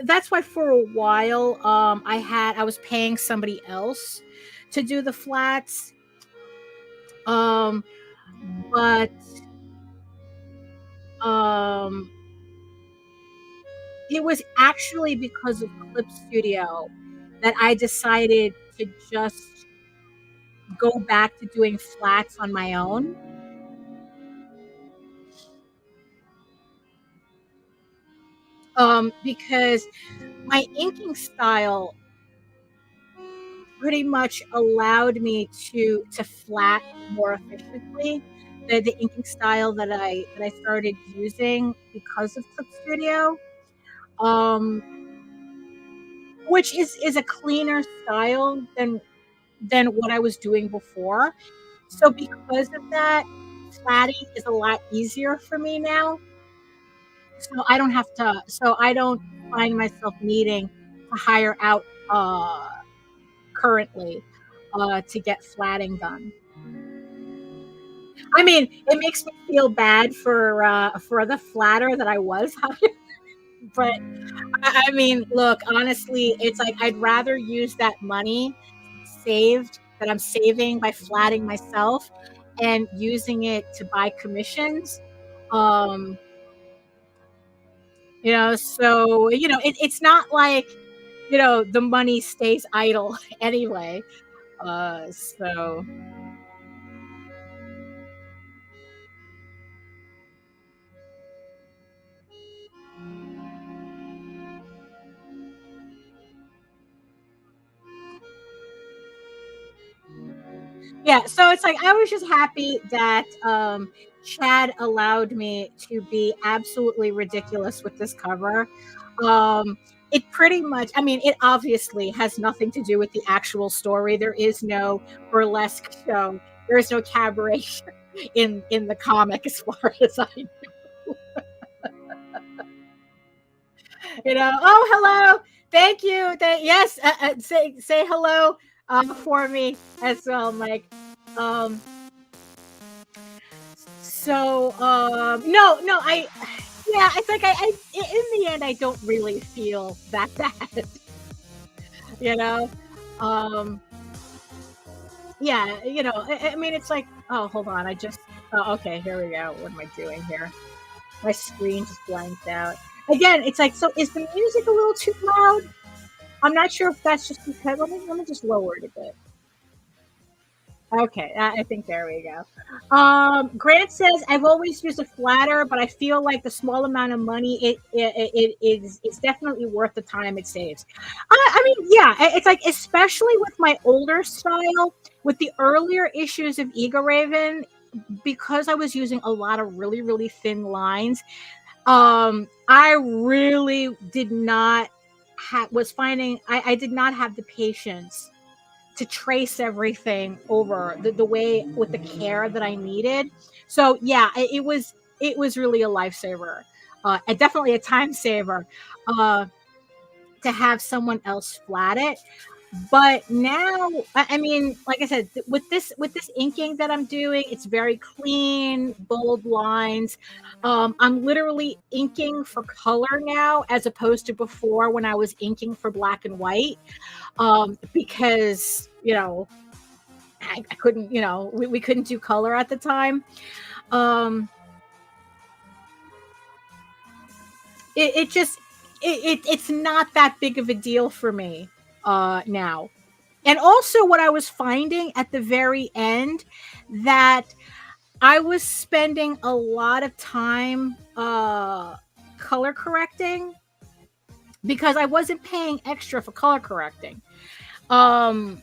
that's why for a while I was paying somebody else to do the flats. Um, but um, it was actually because of Clip Studio that I decided to just go back to doing flats on my own. Because my inking style pretty much allowed me to flat more efficiently. The inking style that I started using because of Clip Studio, um, which is a cleaner style than what I was doing before. So because of that, flatting is a lot easier for me now. So I don't find myself needing to hire out currently to get flatting done. I mean, it makes me feel bad for the flatter that I was hiring, but I mean, look, honestly, it's like I'd rather use that money saved that I'm saving by flatting myself and using it to buy commissions. Um, so it's not like the money stays idle anyway. So yeah, so it's like I was just happy that Chad allowed me to be absolutely ridiculous with this cover. It pretty much, I mean, it obviously has nothing to do with the actual story. There is no burlesque show. There is no cabaret in the comic, as far as I Oh, hello. Thank you. Yes, say hello for me as well, Mike. Um, no, yeah, it's like in the end, I don't really feel that bad, you know. Um, yeah, I mean, it's like, oh, hold on, okay, here we go. What am I doing here? My screen just blanked out. Again, it's like, so is the music a little too loud? I'm not sure if that's just because. Let me just lower it a bit. Okay, I think there we go. Grant says I've always used a flatter, but I feel like the small amount of money it is it's definitely worth the time it saves. I mean, yeah, it's like especially with my older style, with the earlier issues of Ego Raven, because I was using a lot of really really thin lines. I really did not was finding I did not have the patience to trace everything over the way with the care that I needed. So yeah, it was really a lifesaver, and definitely a time saver, uh, to have someone else flat it. But now, I mean, like I said, with this inking that I'm doing, it's very clean, bold lines. I'm literally inking for color now, as opposed to before when I was inking for black and white, because I couldn't, we couldn't do color at the time. Um, it just it's not that big of a deal for me now. And also, what I was finding at the very end, that I was spending a lot of time color correcting because I wasn't paying extra for color correcting. Um,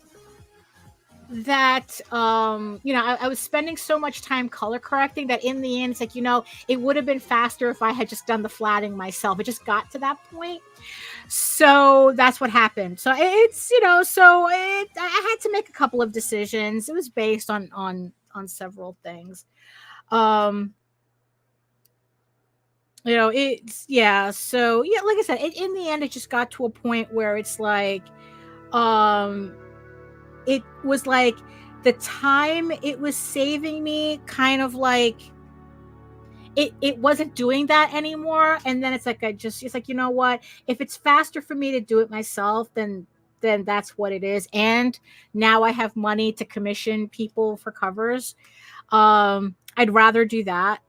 that I was spending so much time color correcting that in the end, it's like, it would have been faster if I had just done the flatting myself. It just got to that point. So that's what happened. So I had to make a couple of decisions. It was based on several things. um it's yeah so yeah, like I said, in the end, it just got to a point where it's like, um it was like the time it was saving me, kind of like it wasn't doing that anymore. And then it's like, it's like, you know what, if it's faster for me to do it myself, then that's what it is. And now I have money to commission people for covers. I'd rather do that.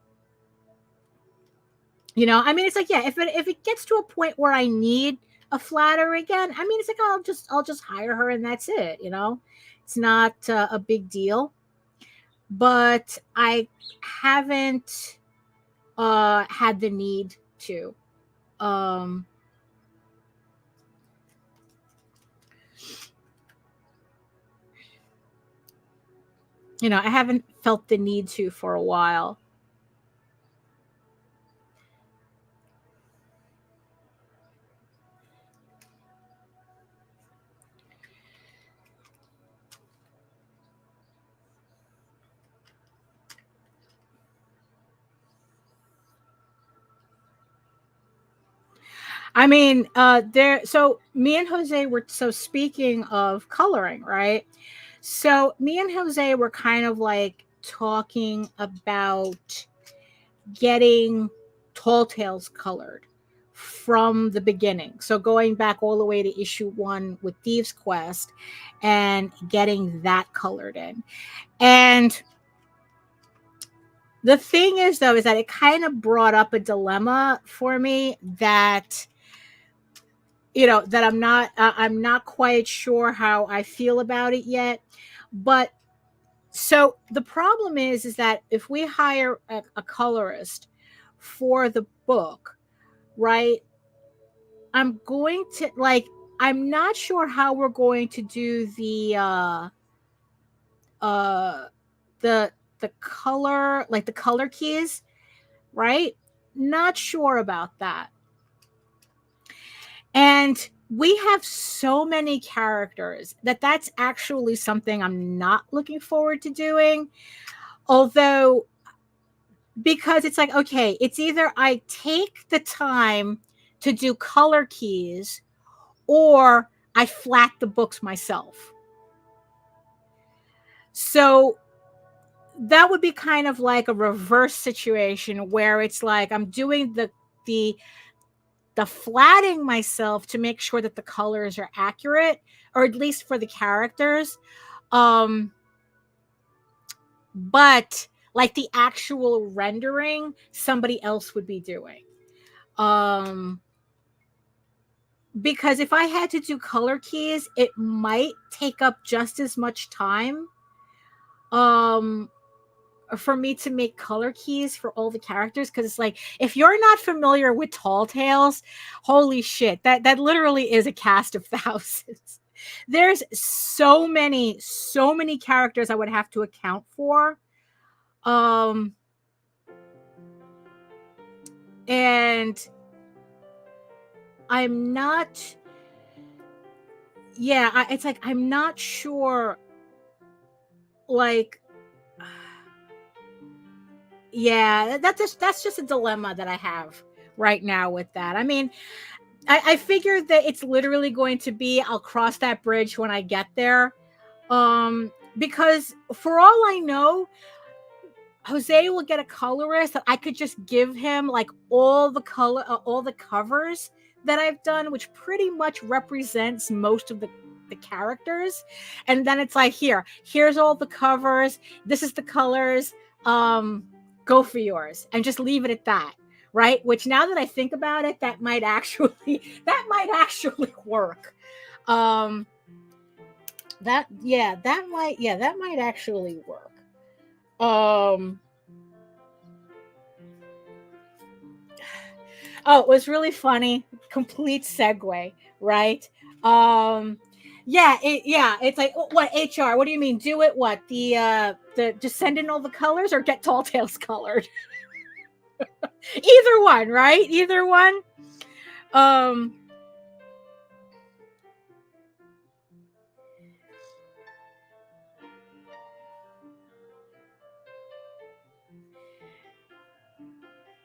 You know, I mean, it's like, yeah, if it gets to a point where I need a flatter again, I mean, it's like I'll just hire her and that's it. You know, it's not a big deal. But I haven't had the need to. Um, you know, I haven't felt the need to for a while. I mean, so me and Jose were, so speaking of coloring, right? So me and Jose were kind of like talking about getting Tall Tales colored from the beginning. So going back all the way to issue 1 with Thieves Quest and getting that colored in. And the thing is, though, is that it kind of brought up a dilemma for me that, you know, that I'm not quite sure how I feel about it yet. But so the problem is that if we hire a colorist for the book, right? I'm going to like, I'm not sure how we're going to do uh the the color, like the color keys, right? Not sure about that. And we have so many characters that that's actually something I'm not looking forward to doing. Although, because it's like, okay, it's either I take the time to do color keys or I flat the books myself. So that would be kind of like a reverse situation where it's like I'm doing the flatting myself to make sure that the colors are accurate, or at least for the characters. But like the actual rendering, somebody else would be doing. Because if I had to do color keys, it might take up just as much time for me to make color keys for all the characters, because it's like, if you're not familiar with Tall Tales, holy shit, that literally is a cast of thousands. There's so many characters I would have to account for. And I'm not, yeah, it's like I'm not sure, like, yeah, that's just a dilemma that I have right now with that. I mean, I figured that it's literally going to be, I'll cross that bridge when I get there. Because for all I know, Jose will get a colorist that I could just give him like all the all the covers that I've done, which pretty much represents most of the characters. And then it's like, here's all the covers. This is the colors. Go for yours, and just leave it at that. Right. Which, now that I think about it, that might actually work. That might actually work. Oh, it was really funny. Complete segue, right? It's like, what, HR? What do you mean? Do it? What, the just send in all the colors or get Tall Tales colored? Either one, right? Either one.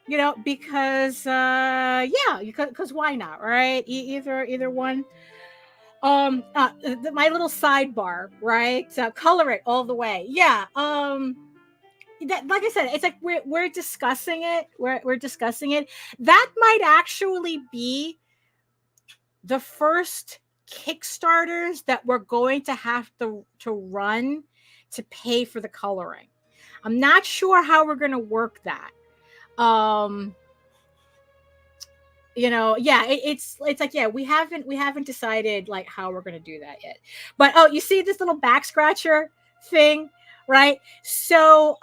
You know, because because why not, right? Either one. My little sidebar, right? Color it all the way. Yeah. That, like I said, it's like we're discussing it. We're discussing it. That might actually be the first Kickstarters that we're going to have to run to pay for the coloring. I'm not sure how we're going to work that. yeah, it's like, yeah, we haven't decided like how we're gonna do that yet. But oh, you see this little back scratcher thing, right? So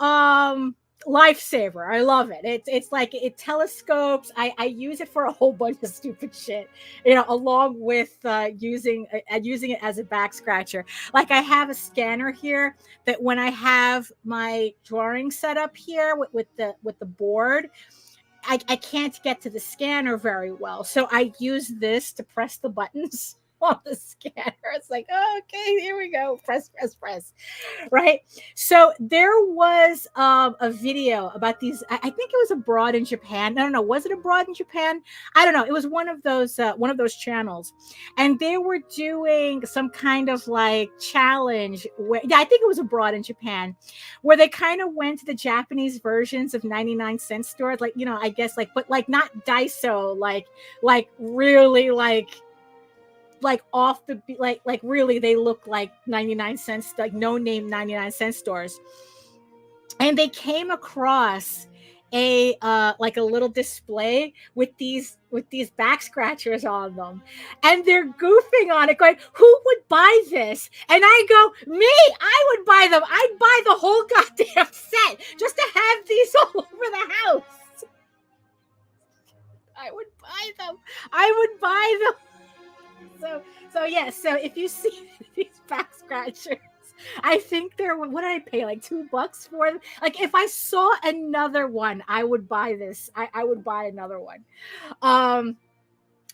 lifesaver. I love it. It's like it telescopes. I use it for a whole bunch of stupid shit, along with using it as a back scratcher. Like I have a scanner here that when I have my drawing set up here with the board, I can't get to the scanner very well. So I use this to press the buttons on the scanner. It's like, oh, okay, here we go. Press, press, press. Right. So there was a video about these. I think it was abroad in Japan. I don't know. Was it abroad in Japan? I don't know. It was one of those channels. And they were doing some kind of like challenge where, yeah, I think it was abroad in Japan, where they kind of went to the Japanese versions of 99-cent stores, like, I guess like, but like not Daiso, like really like off the like really they look like 99 cents, like no name 99-cent stores. And they came across a like a little display with these back scratchers on them, and they're goofing on it going, who would buy this? And I go, me, I would buy them. I'd buy the whole goddamn set just to have these all over the house. I would buy them. So yeah, so if you see these back scratchers, I think they're, what did I pay, like $2 for them? Like if I saw another one, I would buy this. I would buy another one.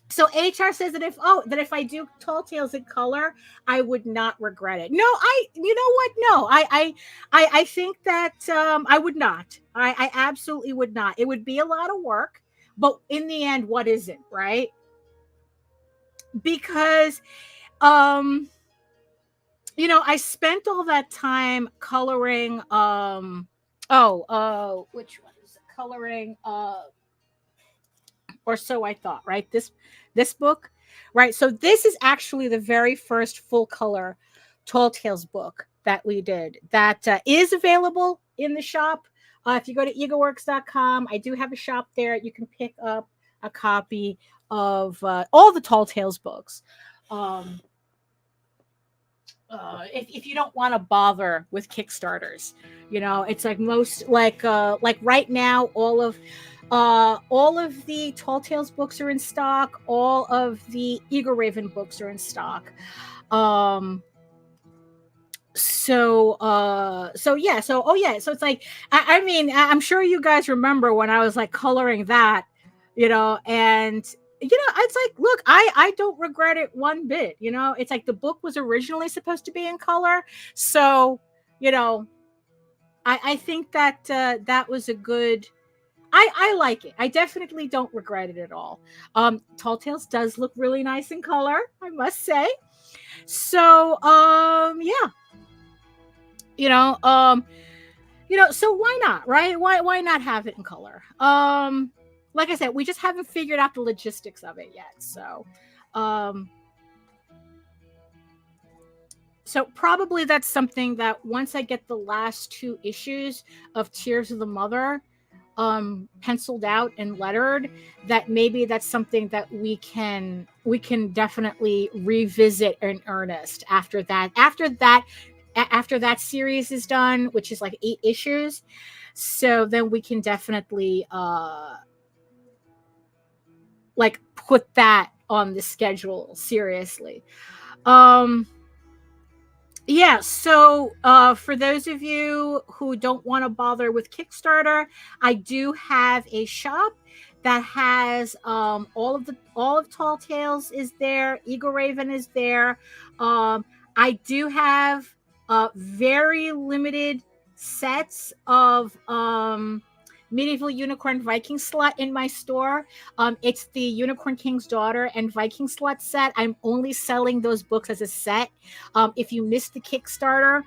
So HR says that if I do Tall Tales in color, I would not regret it. No, you know what? No, I think that I would not. I absolutely would not. It would be a lot of work, but in the end, what is it, right? Because I spent all that time coloring which one is it? Coloring or so I thought, right? This book, right? So this is actually the very first full color Tall Tales book that we did that is available in the shop. If you go to egoworks.com, I do have a shop there. You can pick up a copy of all the Tall Tales books. If you don't want to bother with Kickstarters, it's like most like right now, all of the Tall Tales books are in stock. All of the Eagle Raven books are in stock. So it's like, I mean, I'm sure you guys remember when I was like coloring that, and it's like, look, I don't regret it one bit. It's like the book was originally supposed to be in color, so I think that that was a good. I like it. I definitely don't regret it at all. Tall Tales does look really nice in color, I must say. So yeah. So why not, right? Why not have it in color? Like I said, we just haven't figured out the logistics of it yet. So probably that's something that once I get the last 2 issues of Tears of the Mother penciled out and lettered, that maybe that's something that we can definitely revisit in earnest after that series is done, which is like 8 issues. So then we can definitely like put that on the schedule seriously. Yeah, so for those of you who don't want to bother with Kickstarter, I do have a shop that has all of Tall Tales is there, Eagle Raven is there. I do have very limited sets of Medieval Unicorn Viking Slut in my store. It's the Unicorn King's Daughter and Viking Slut set. I'm only selling those books as a set. If you missed the Kickstarter,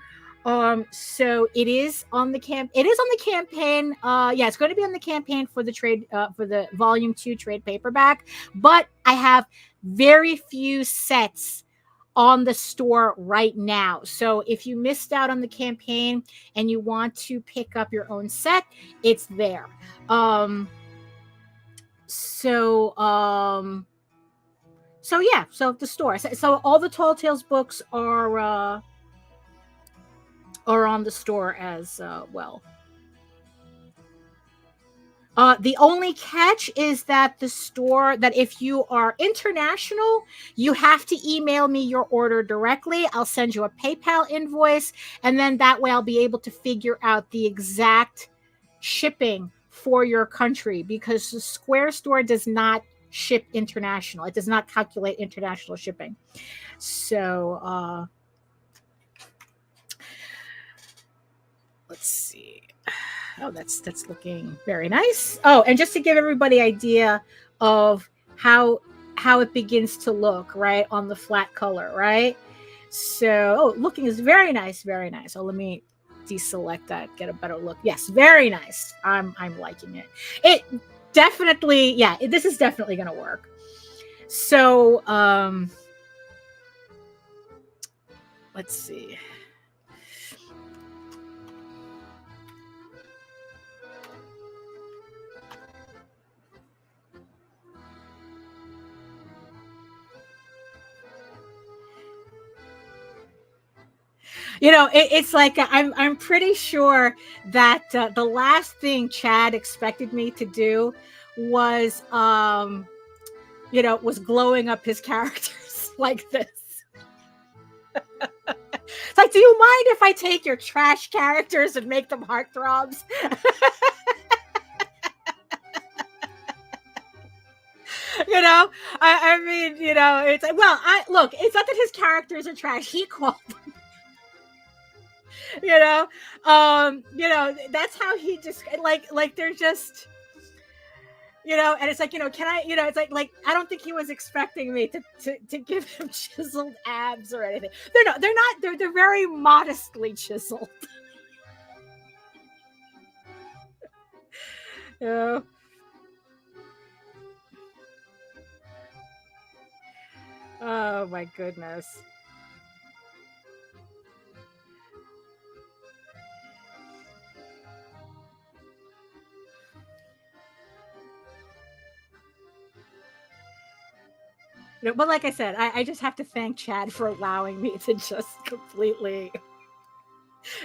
so it is on the campaign. Yeah, it's going to be on the campaign for the trade, for the Volume 2 trade paperback. But I have very few sets on the store right now. So if you missed out on the campaign and you want to pick up your own set, it's there. So so yeah, so the store. So all the Tall Tales books are on the store as well. The only catch is that the store, that if you are international, you have to email me your order directly. I'll send you a PayPal invoice, and then that way I'll be able to figure out the exact shipping for your country, because the Square store does not ship international. It does not calculate international shipping. So let's see. Oh, that's looking very nice. Oh, and just to give everybody idea of how it begins to look, right, on the flat color, right? So, oh, looking is very nice, very nice. Oh, let me deselect that, get a better look. Yes, very nice. I'm liking it. It definitely, yeah, this is definitely going to work. So, let's see. You know, it's like I'm pretty sure that the last thing Chad expected me to do was was glowing up his characters like this. It's like, do you mind if I take your trash characters and make them heartthrobs? I mean, it's like, well, look, it's not that his characters are trash. He called them. That's how he just like they're just, and it's like, can I, it's like I don't think he was expecting me to give him chiseled abs or anything. They're very modestly chiseled. Yeah. Oh my goodness. But like I said, I just have to thank Chad for allowing me to just completely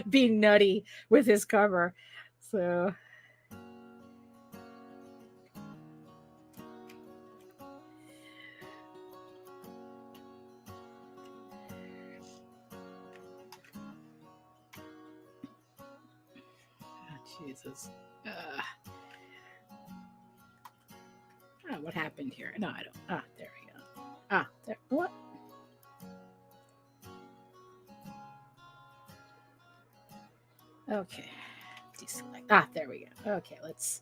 be nutty with his cover. So Jesus. What happened here? No, I don't. There we go. There. What? Okay. Deselect. There we go. Okay, let's.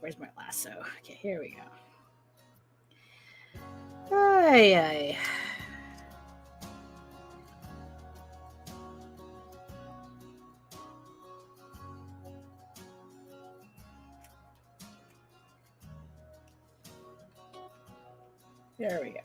Where's my lasso? Okay, here we go. Ay. There we go.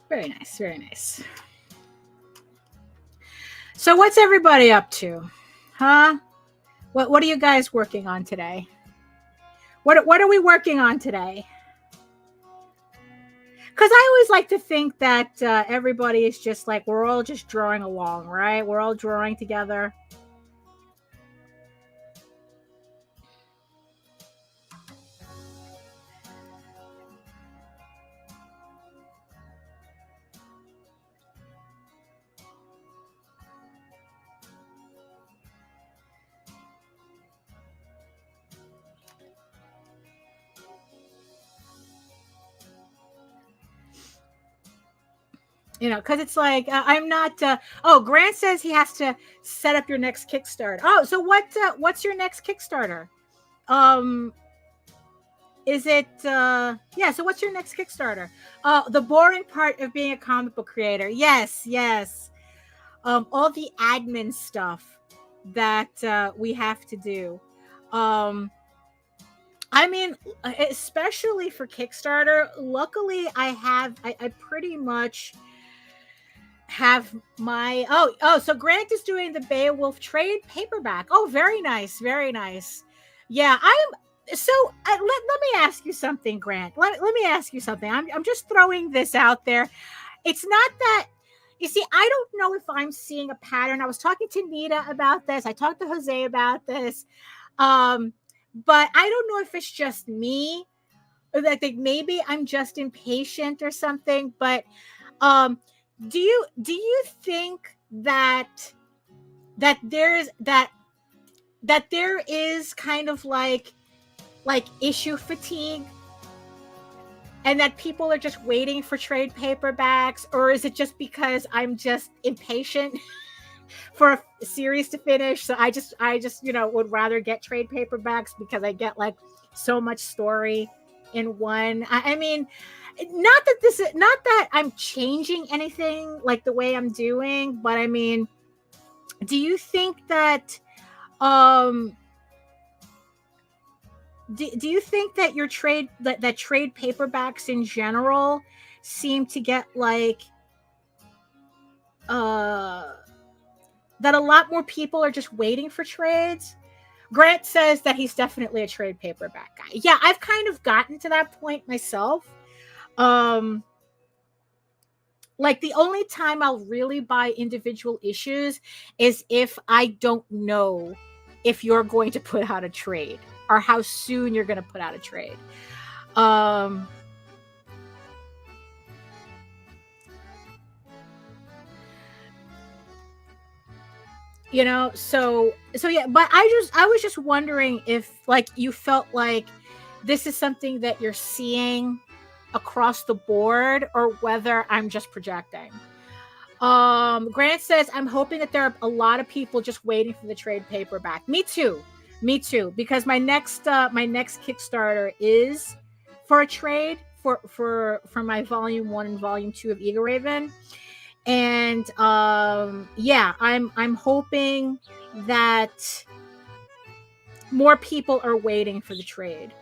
Very nice, very nice. So what's everybody up to? Huh? What are you guys working on today? What are we working on today? Because I always like to think that everybody is just like, we're all just drawing along, right? We're all drawing together. Because it's like, I'm not. Grant says he has to set up your next Kickstarter. Oh, so what's your next Kickstarter? yeah, so what's your next Kickstarter? The boring part of being a comic book creator. Yes. All the admin stuff that we have to do. I mean, especially for Kickstarter, luckily I pretty much have my so Grant is doing the Beowulf trade paperback. Oh, very nice. Yeah, let me ask you something, Grant. Let me ask you something. I'm just throwing this out there. It's not that, you see, I don't know if I'm seeing a pattern. I was talking to Nita about this. I talked to Jose about this. But I don't know if it's just me, or that maybe I'm just impatient or something. But do you think that there is kind of like issue fatigue, and that people are just waiting for trade paperbacks, or is it just because I'm just impatient for a series to finish? So I just would rather get trade paperbacks because I get like so much story in one. I mean, not that I'm changing anything like the way I'm doing, but I mean, do you think that do you think that your trade paperbacks in general seem to get like that a lot more people are just waiting for trades? Grant says that he's definitely a trade paperback guy. Yeah, I've kind of gotten to that point myself. Like the only time I'll really buy individual issues is if I don't know if you're going to put out a trade or how soon you're going to put out a trade. So yeah, but I was just wondering if like you felt like this is something that you're seeing across the board, or whether I'm just projecting. Grant says, I'm hoping that there are a lot of people just waiting for the trade paperback. Me too, because my next Kickstarter is for a trade for my volume 1 and volume 2 of Ego Raven. And yeah, I'm hoping that more people are waiting for the trade.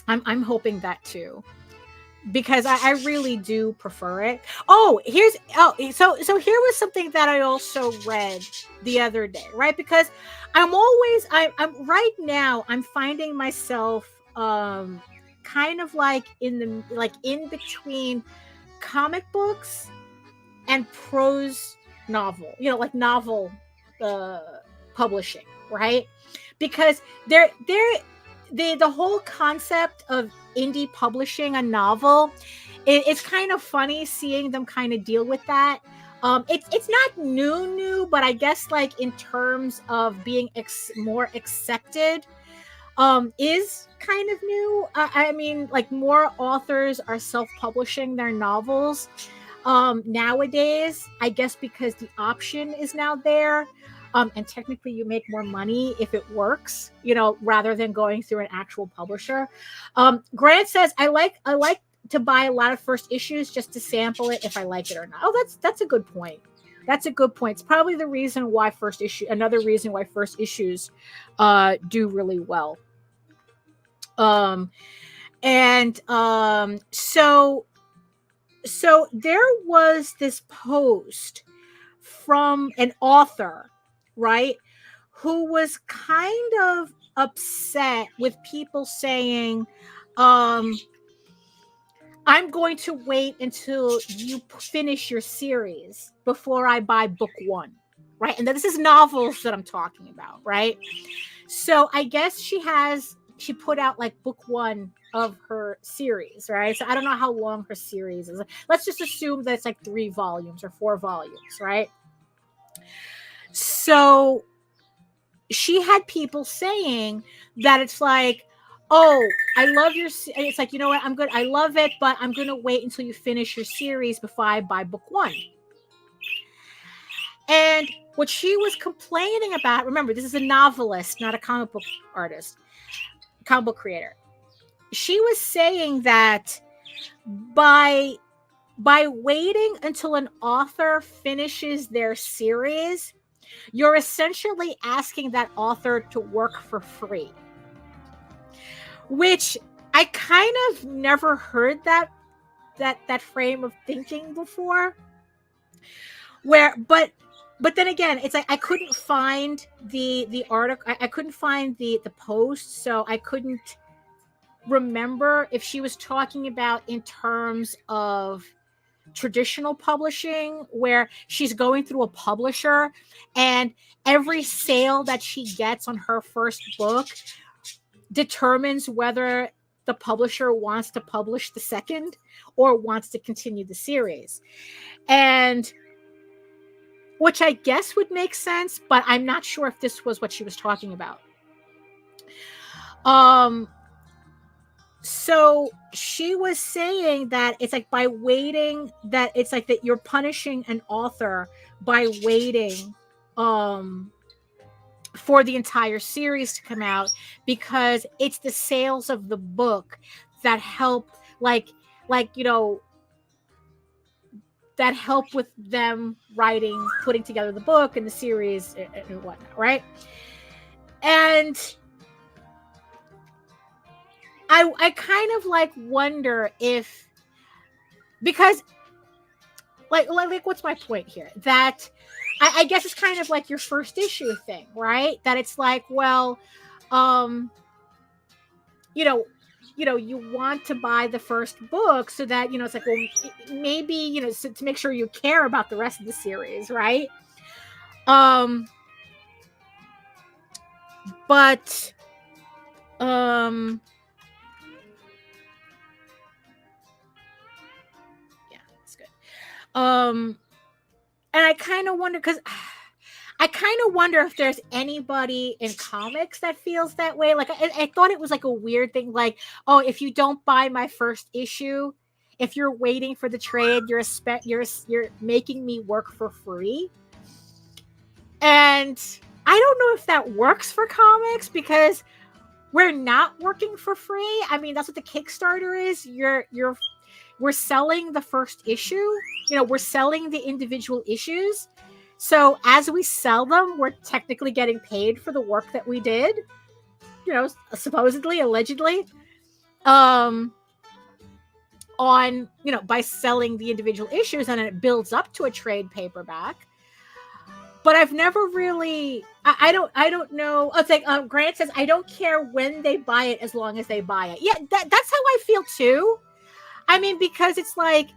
I'm hoping that too, because I really do prefer it. So here was something that I also read the other day, right? Because I'm right now I'm finding myself kind of like in between comic books and prose novel, like novel publishing, right? Because the whole concept of indie publishing a novel, it's kind of funny seeing them kind of deal with that. It's not new, but I guess like in terms of being more accepted, is kind of new. I mean, like more authors are self-publishing their novels nowadays, I guess because the option is now there. And technically you make more money if it works, rather than going through an actual publisher. Grant says, I like to buy a lot of first issues just to sample it if I like it or not. Oh, that's a good point. It's probably another reason why first issues do really well. So there was this post from an author, right, who was kind of upset with people saying, I'm going to wait until you finish your series before I buy book 1, right? And this is novels that I'm talking about, right? So I guess she put out like book 1 of her series, right? So I don't know how long her series is. Let's just assume that it's like 3 volumes or 4 volumes, right? So she had people saying that it's like, oh, I love your, it's like, you know what, I'm good, I love it, but I'm going to wait until you finish your series before I buy book 1. And what she was complaining about, remember, this is a novelist, not a comic book artist, comic book creator. She was saying that by waiting until an author finishes their series, you're essentially asking that author to work for free. Which I kind of never heard that frame of thinking before. But then again, it's like I couldn't find the article. I couldn't find the post, so I couldn't remember if she was talking about in terms of traditional publishing, where she's going through a publisher and every sale that she gets on her first book determines whether the publisher wants to publish the second or wants to continue the series. And which I guess would make sense, but I'm not sure if this was what she was talking about. So she was saying that it's like by waiting, that it's like that you're punishing an author by waiting for the entire series to come out, because it's the sales of the book that help, like you know, that help with them writing, putting together the book and the series and whatnot, right? And I kind of like wonder if, because like what's my point here? That I guess it's kind of like your first issue thing, right? That it's like, well, you want to buy the first book so that, it's like, well, maybe, so to make sure you care about the rest of the series, right? But yeah, it's good. And I kind of wonder, because I kind of wonder if there's anybody in comics that feels that way. Like, I thought it was like a weird thing. Like, oh, if you don't buy my first issue, if you're waiting for the trade, you're making me work for free. And I don't know if that works for comics, because we're not working for free. I mean, that's what the Kickstarter is. We're selling the first issue. We're selling the individual issues. So as we sell them, we're technically getting paid for the work that we did, supposedly, allegedly, by selling the individual issues, and it builds up to a trade paperback. But I've never really, I don't know. It's like, Grant says, I don't care when they buy it as long as they buy it. Yeah, that's how I feel too. I mean, because it's like,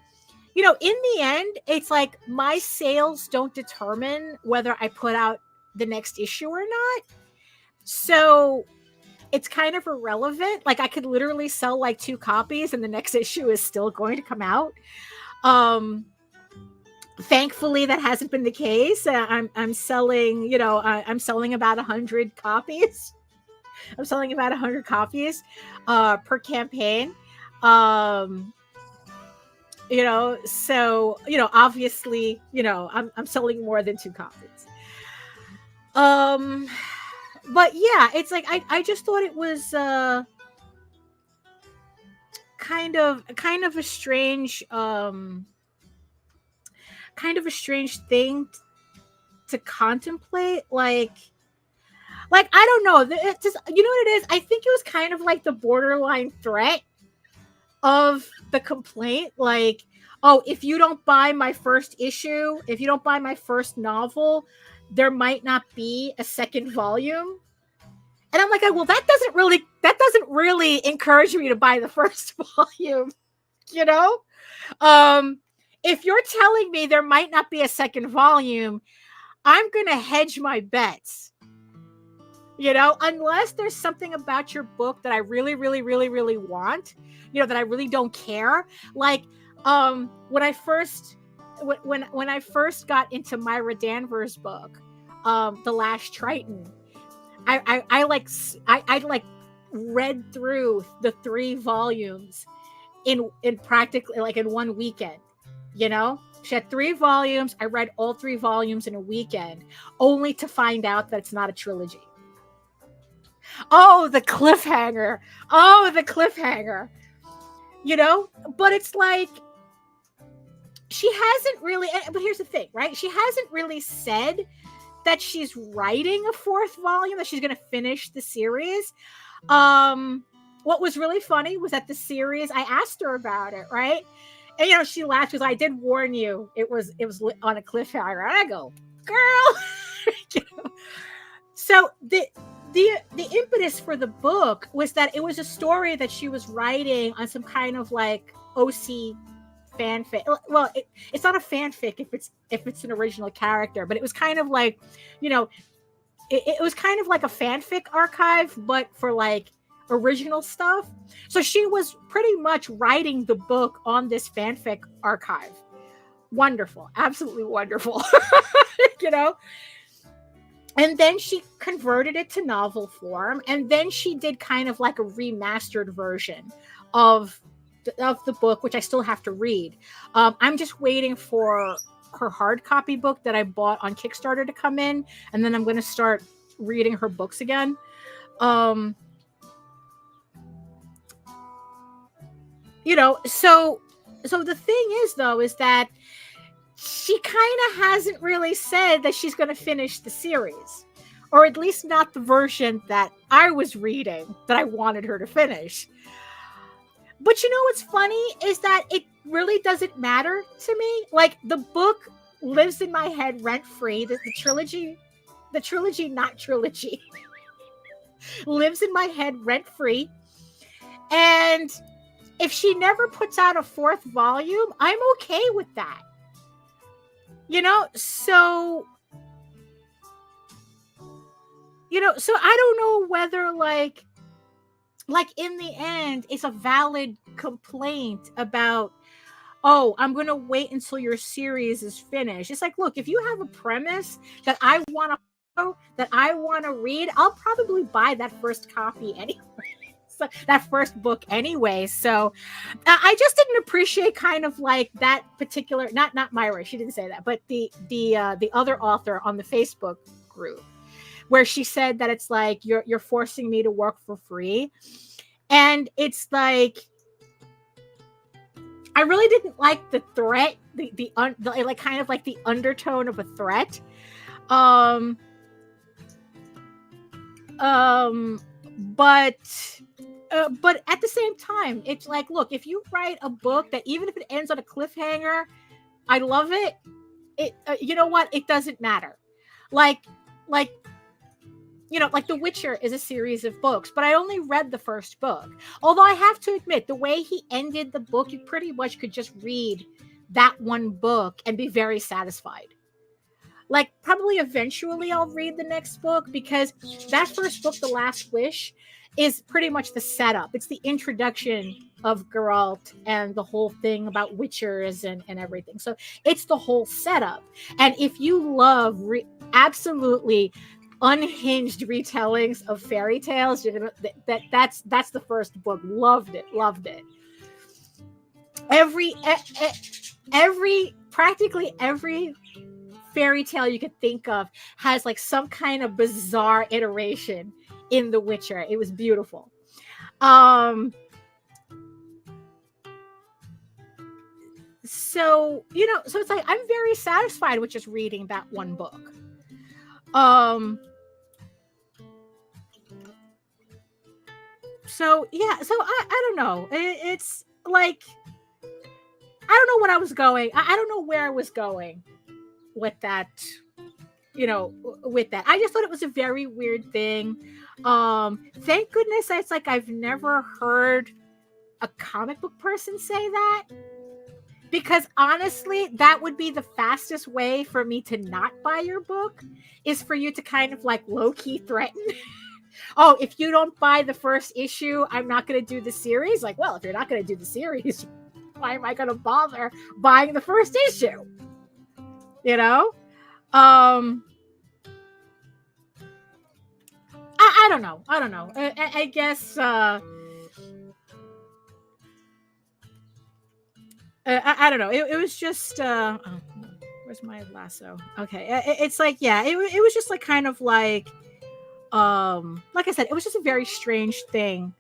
in the end, it's like my sales don't determine whether I put out the next issue or not. So it's kind of irrelevant. Like, I could literally sell like 2 copies and the next issue is still going to come out. Thankfully, that hasn't been the case. I'm selling, I'm selling about 100 copies. I'm selling about 100 copies per campaign. So, obviously, I'm selling more than 2 copies. But yeah, it's like, I just thought it was kind of a strange, thing to contemplate. Like, I don't know. It's just, what it is? I think it was kind of like the borderline threat of the complaint. Like, oh, if you don't buy my first issue, if you don't buy my first novel, there might not be a second volume. And I'm like, well, that doesn't really encourage me to buy the first volume. If you're telling me there might not be a second volume, I'm going to hedge my bets. Unless there's something about your book that I really, really, really, really want, that I really don't care. Like, when I first got into Myra Danvers' book, The Last Triton, I read through the 3 volumes in practically like in one weekend. She had 3 volumes. I read all 3 volumes in a weekend, only to find out that it's not a trilogy. Oh, the cliffhanger. Oh, the cliffhanger. You know, but it's like she hasn't really, but here's the thing, right? She hasn't really said that she's writing a fourth volume, that she's going to finish the series. What was really funny was that the series, I asked her about it, right? And, you know, she laughed because I did warn you it was on a cliffhanger. And I go, girl. You know? So the impetus for the book was that it was a story that she was writing on some kind of like OC fanfic. Well, it's not a fanfic if it's an original character, but it was kind of like, you know, it was kind of like a fanfic archive, but for like original stuff. So she was pretty much writing the book on this fanfic archive. Wonderful, absolutely wonderful. You know. And then she converted it to novel form, and then she did kind of like a remastered version of the book, which I still have to read. I'm just waiting for her hard copy book that I bought on Kickstarter to come in, and then I'm going to start reading her books again. You know, so the thing is, though, is that she kind of hasn't really said that she's going to finish the series, or at least not the version that I was reading that I wanted her to finish. But you know what's funny is that it really doesn't matter to me. Like, the book lives in my head rent-free. The trilogy, not trilogy, lives in my head rent-free. And if she never puts out a fourth volume, I'm okay with that. You know, so I don't know whether like in the end, it's a valid complaint about, oh, I'm going to wait until your series is finished. It's like, look, if you have a premise that I want to read, I'll probably buy that first copy anyway. That first book anyway. So I just didn't appreciate kind of like that particular, not Myra, she didn't say that, but the other author on the Facebook group, where she said that it's like you're forcing me to work for free. And it's like, I really didn't like the threat, the like kind of like the undertone of a threat. But at the same time, it's like, look, if you write a book that even if it ends on a cliffhanger, I love it. You know what? It doesn't matter. Like, you know, like The Witcher is a series of books, but I only read the first book. Although I have to admit, the way he ended the book, you pretty much could just read that one book and be very satisfied. Like, probably eventually I'll read the next book, because that first book, The Last Wish, is pretty much the setup. It's the introduction of Geralt and the whole thing about witchers and everything. So it's the whole setup. And if you love absolutely unhinged retellings of fairy tales, you're gonna that's the first book. Loved it. Practically every fairy tale you could think of has like some kind of bizarre iteration in The Witcher. It was beautiful. So, you know, so it's like I'm very satisfied with just reading that one book. So yeah, so I don't know. It's like, I don't know what I was going. I don't know where I was going with that. You know, with that, I just thought it was a very weird thing. Thank goodness it's like I've never heard a comic book person say that, because honestly, that would be the fastest way for me to not buy your book, is for you to kind of like low-key threaten. Oh, if you don't buy the first issue, I'm not going to do the series. Like, well, if you're not going to do the series, why am I going to bother buying the first issue? You know? I don't know. I guess I don't know. It was just where's my lasso? Okay, it's like, yeah, it was just like kind of like like I said, it was just a very strange thing.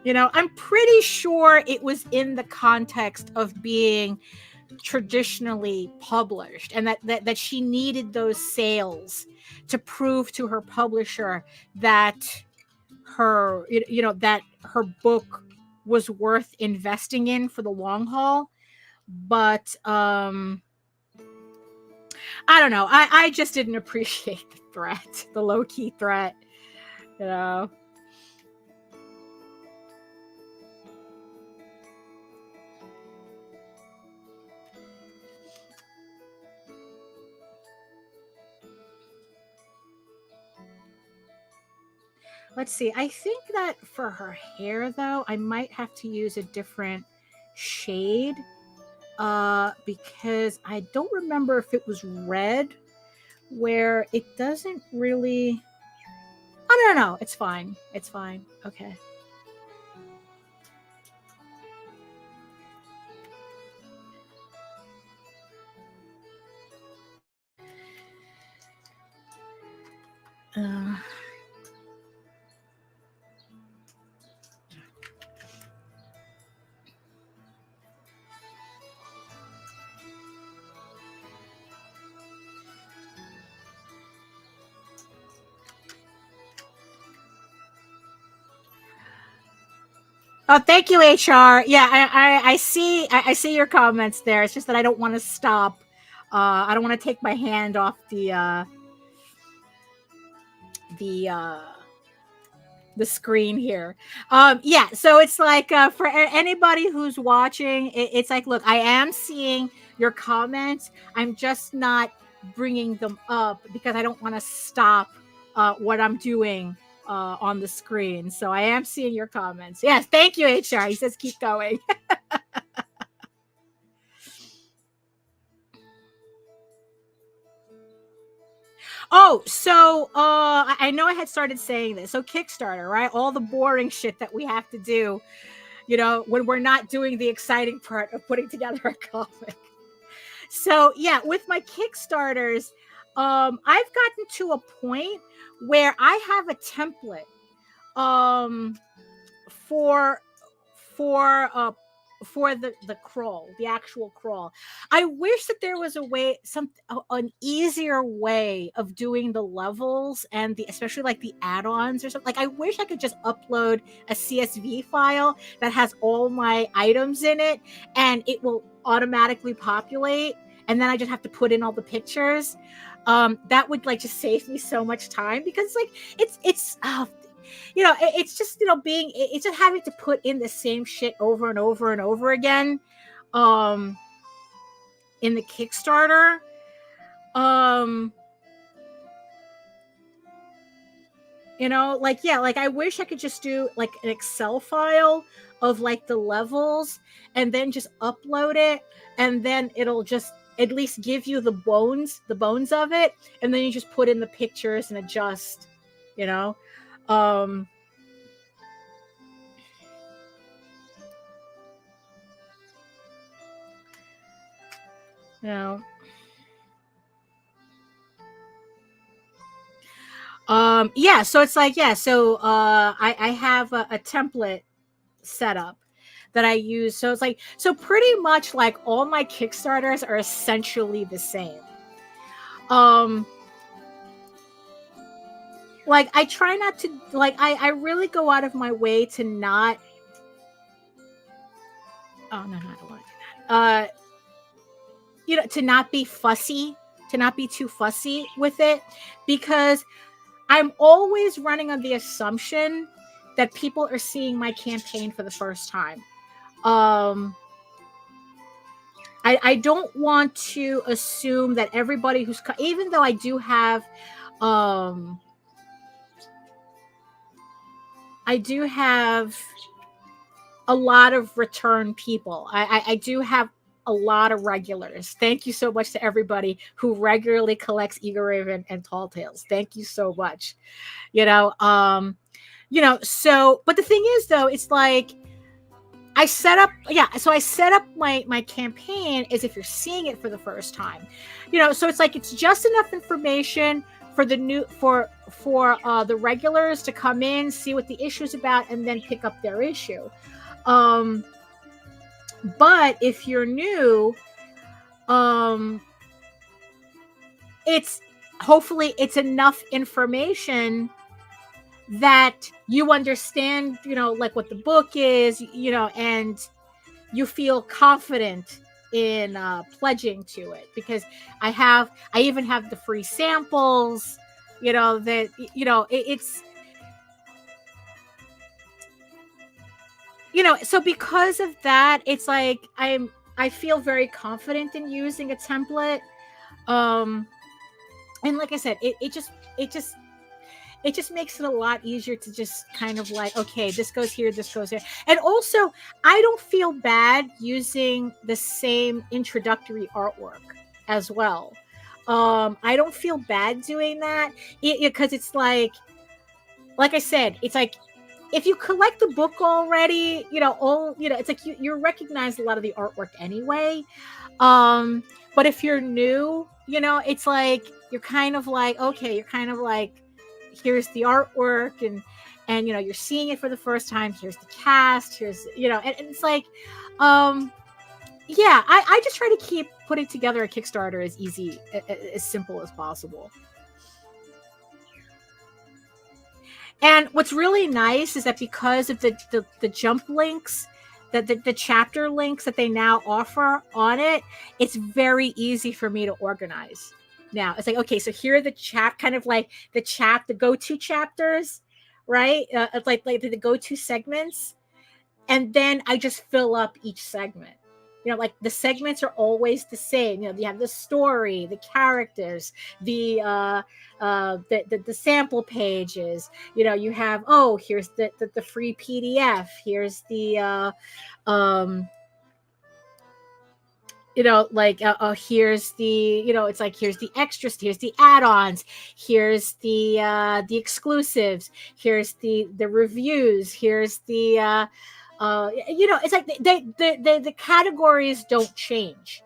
You know, I'm pretty sure it was in the context of being traditionally published, and that she needed those sales to prove to her publisher that her that her book was worth investing in for the long haul. But I don't know. I just didn't appreciate the threat, the low-key threat, you know. Let's see. I think that for her hair, though, I might have to use a different shade because I don't remember if it was red, where it doesn't really. Oh, no. It's fine. It's fine. Okay. Oh, thank you, HR. Yeah, I see. I see your comments there. It's just that I don't want to stop. I don't want to take my hand off the screen here. Yeah, so it's like for anybody who's watching, it's like, look, I am seeing your comments. I'm just not bringing them up because I don't want to stop what I'm doing on the screen. So I am seeing your comments. Yes, thank you, HR. He says keep going. Oh, so I know I had started saying this. So Kickstarter, right? All the boring shit that we have to do, you know, when we're not doing the exciting part of putting together a comic. So yeah, with my Kickstarters, I've gotten to a point where I have a template for for the crawl, the actual crawl. I wish that there was a way, an easier way of doing the levels and especially like the add-ons or something. Like I wish I could just upload a CSV file that has all my items in it and it will automatically populate, and then I just have to put in all the pictures. That would like just save me so much time, because like it's it's just it's just having to put in the same shit over and over and over again in the Kickstarter. Like I wish I could just do like an Excel file of like the levels and then just upload it, and then it'll just at least give you the bones of it, and then you just put in the pictures and adjust, you know. Yeah, so it's like, so I have a template set up that I use. So it's like, so pretty much like all my Kickstarters are essentially the same. Like I try not to, like I really go out of my way to not. Oh no, I don't want to do that. To not be fussy, to not be too fussy with it, because I'm always running on the assumption that people are seeing my campaign for the first time. I don't want to assume that everybody who's, even though I do have a lot of return people. I do have a lot of regulars. Thank you so much to everybody who regularly collects Eagle Raven and Tall Tales. Thank you so much. So, but the thing is though, it's like, I set up, yeah, so I set up my campaign as if you're seeing it for the first time, you know, so it's like it's just enough information for the new for the regulars to come in, see what the issue's about, and then pick up their issue. But if you're new, it's hopefully it's enough information that you understand, you know, like what the book is, you know, and you feel confident in pledging to it, because I even have the free samples, you know, that, you know, it's, you know, so because of that, it's like I feel very confident in using a template. um and like I said, it just makes it a lot easier to just kind of like, okay, this goes here, this goes here. And also, I don't feel bad using the same introductory artwork as well. I don't feel bad doing that, because it's like I said, it's like if you collect the book already, you know, all, you know, it's like you recognize a lot of the artwork anyway. But if you're new, you know, it's like you're kind of like, okay, you're kind of like, here's the artwork, and you know, you're seeing it for the first time, here's the cast, here's, you know, and it's like, yeah, I just try to keep putting together a Kickstarter as easy, as simple as possible. And what's really nice is that because of the jump links, the chapter links that they now offer on it, it's very easy for me to organize. Now it's like, okay, so here are the kind of like the go-to chapters, right? Like the go-to segments, and then I just fill up each segment. You know, like the segments are always the same. You know, you have the story, the characters, the sample pages. You know, you have, oh, here's the free PDF. Here's the you know, like, here's the, you know, it's like, here's the extras, here's the add-ons, here's the exclusives, here's the reviews, here's the you know, it's like the categories don't change.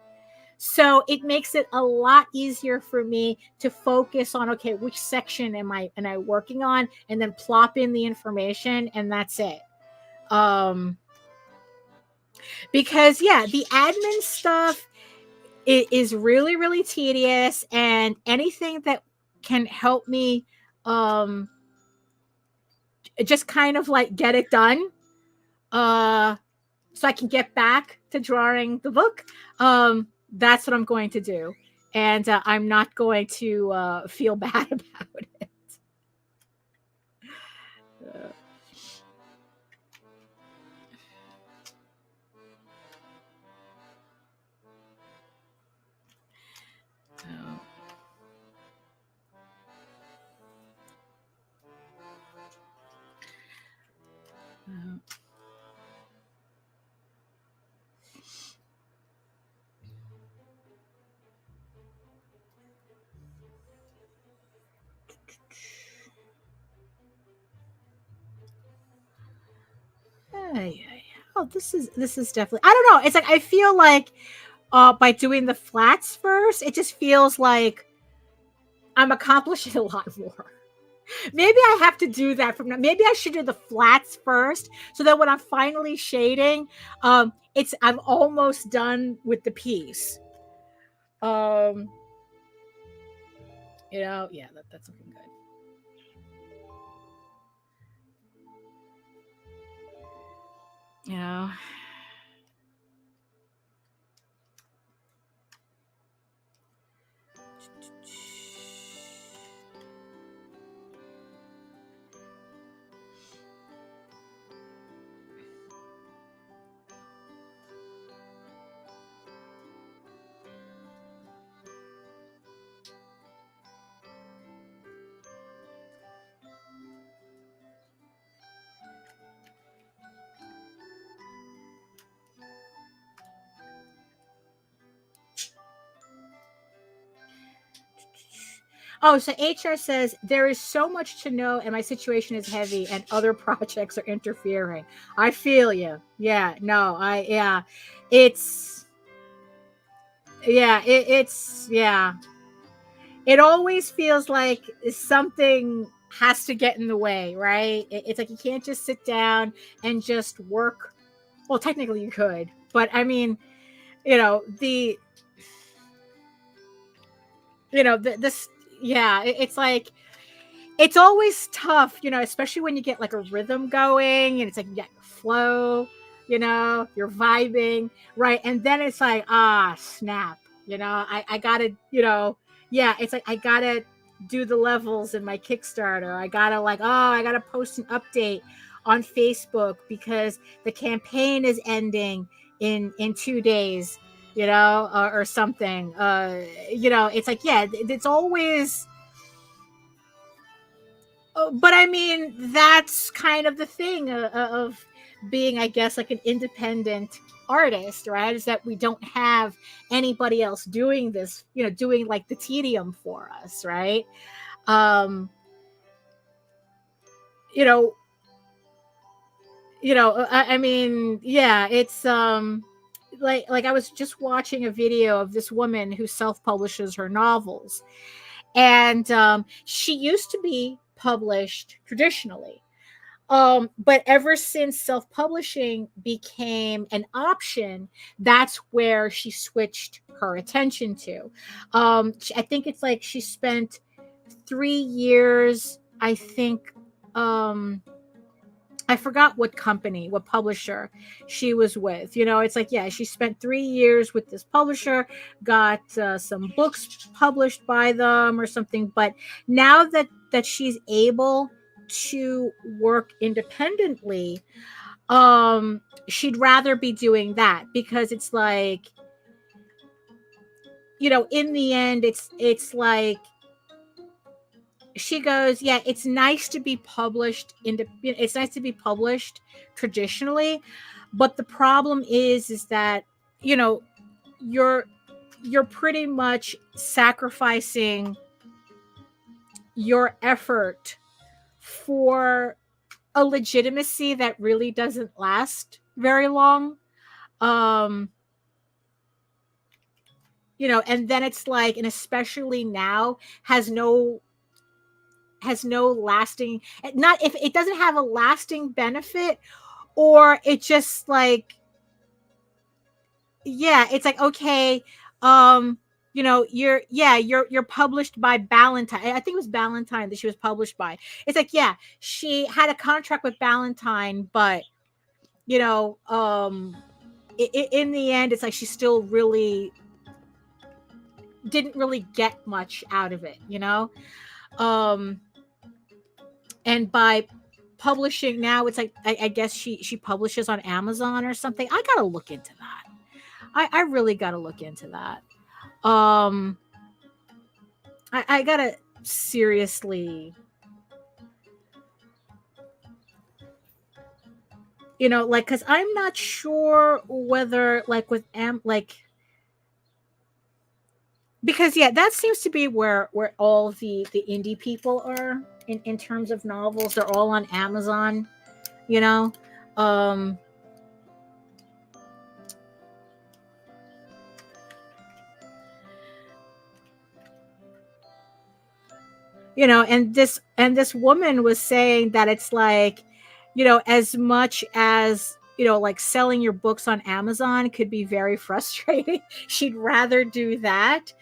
So it makes it a lot easier for me to focus on, okay, which section am I working on, and then plop in the information, and that's it. Because yeah, the admin stuff, it is really, really tedious, and anything that can help me just kind of like get it done, so I can get back to drawing the book, that's what I'm going to do. And I'm not going to feel bad about it. Uh, so, uh, oh, this is definitely, I don't know. It's like I feel like by doing the flats first, it just feels like I'm accomplishing a lot more. Maybe I have to do that from now. Maybe I should do the flats first, so that when I'm finally shading, I'm almost done with the piece. Um, you know, yeah, that's looking good. You know, Oh, so HR says there is so much to know, and my situation is heavy, and other projects are interfering. I feel you. Yeah, no, yeah, it's yeah. It always feels like something has to get in the way, right? It's like you can't just sit down and just work. Well, technically you could, but I mean, you know, this, yeah, it's like, it's always tough, especially when you get like a rhythm going and it's like you get flow, you're vibing, right? And then it's like, snap, I gotta, yeah, it's like I gotta do the levels in my Kickstarter. I gotta I gotta post an update on Facebook because the campaign is ending in 2 days, or something. It's like, yeah, it's always. But I mean, that's kind of the thing of being, I guess, like an independent artist, right? Is that we don't have anybody else doing this, doing like the tedium for us, right? Um, you know, I mean, yeah, it's like I was just watching a video of this woman who self-publishes her novels, and she used to be published traditionally. But ever since self-publishing became an option, that's where she switched her attention to. I think it's like she spent 3 years, I think. I forgot what company, what publisher she was with. It's like, yeah, she spent 3 years with this publisher, got some books published by them or something. But now that she's able to work independently, she'd rather be doing that because it's like, in the end, it's like she goes, yeah, it's nice to be published it's nice to be published traditionally, but the problem is that, you know, you're pretty much sacrificing your effort for a legitimacy that really doesn't last very long. um and then it's like, and especially now, has no lasting, not, if it doesn't have a lasting benefit, or it just like, yeah, it's like, okay, you're published by Ballantine. I think it was Ballantine that she was published by. It's like, yeah, she had a contract with Ballantine, but in the end, it's like she still really didn't really get much out of it, um and by publishing now, it's like, I guess she publishes on Amazon or something. I gotta look into that. I really gotta look into that. um I gotta seriously, like, because I'm not sure whether, like, with because, yeah, that seems to be where all the indie people are in terms of novels. They're all on Amazon, you know um and this woman was saying that it's like, as much as, like, selling your books on Amazon could be very frustrating. she'd rather do that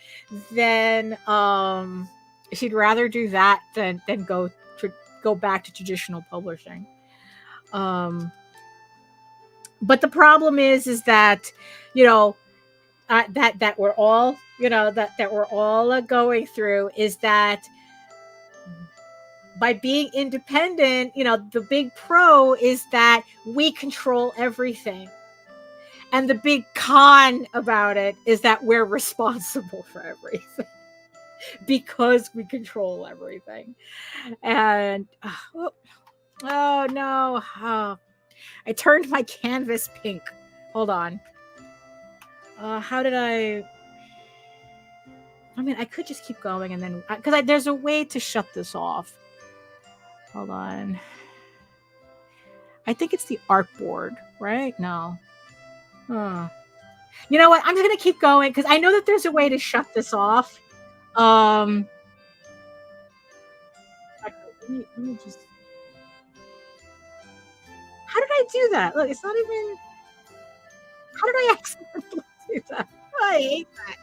than she'd rather do that than go back to traditional publishing. um but the problem is that, you know that we're all, that we're all going through, is that by being independent, the big pro is that we control everything. And the big con about it is that we're responsible for everything because we control everything. And oh no, I turned my canvas pink. Hold on. How did I? I mean, I could just keep going and then because there's a way to shut this off. Hold on. I think it's the artboard, right? No. Huh. You know what? I'm just gonna keep going because I know that there's a way to shut this off. Okay, let me just. How did I do that? Look, it's not even. How did I accidentally do that? I hate that.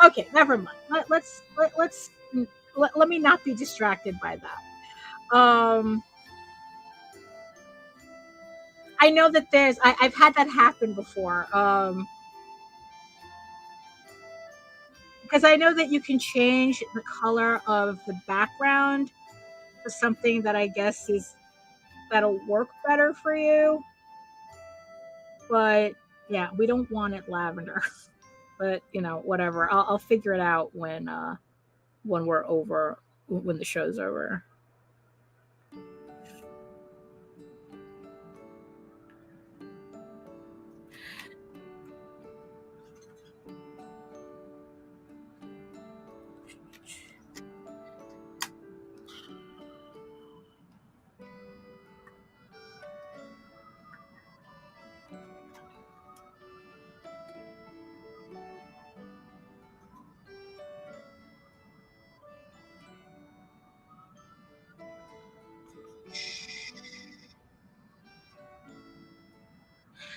Okay, never mind. Let me not be distracted by that. I know that I've had that happen before. Because I know that you can change the color of the background to something that I guess that'll work better for you. But yeah, we don't want it lavender. But whatever. I'll figure it out when we're over, when the show's over.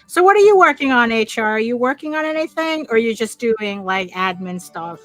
So what are you working on, HR? Are you working on anything, or are you just doing like admin stuff?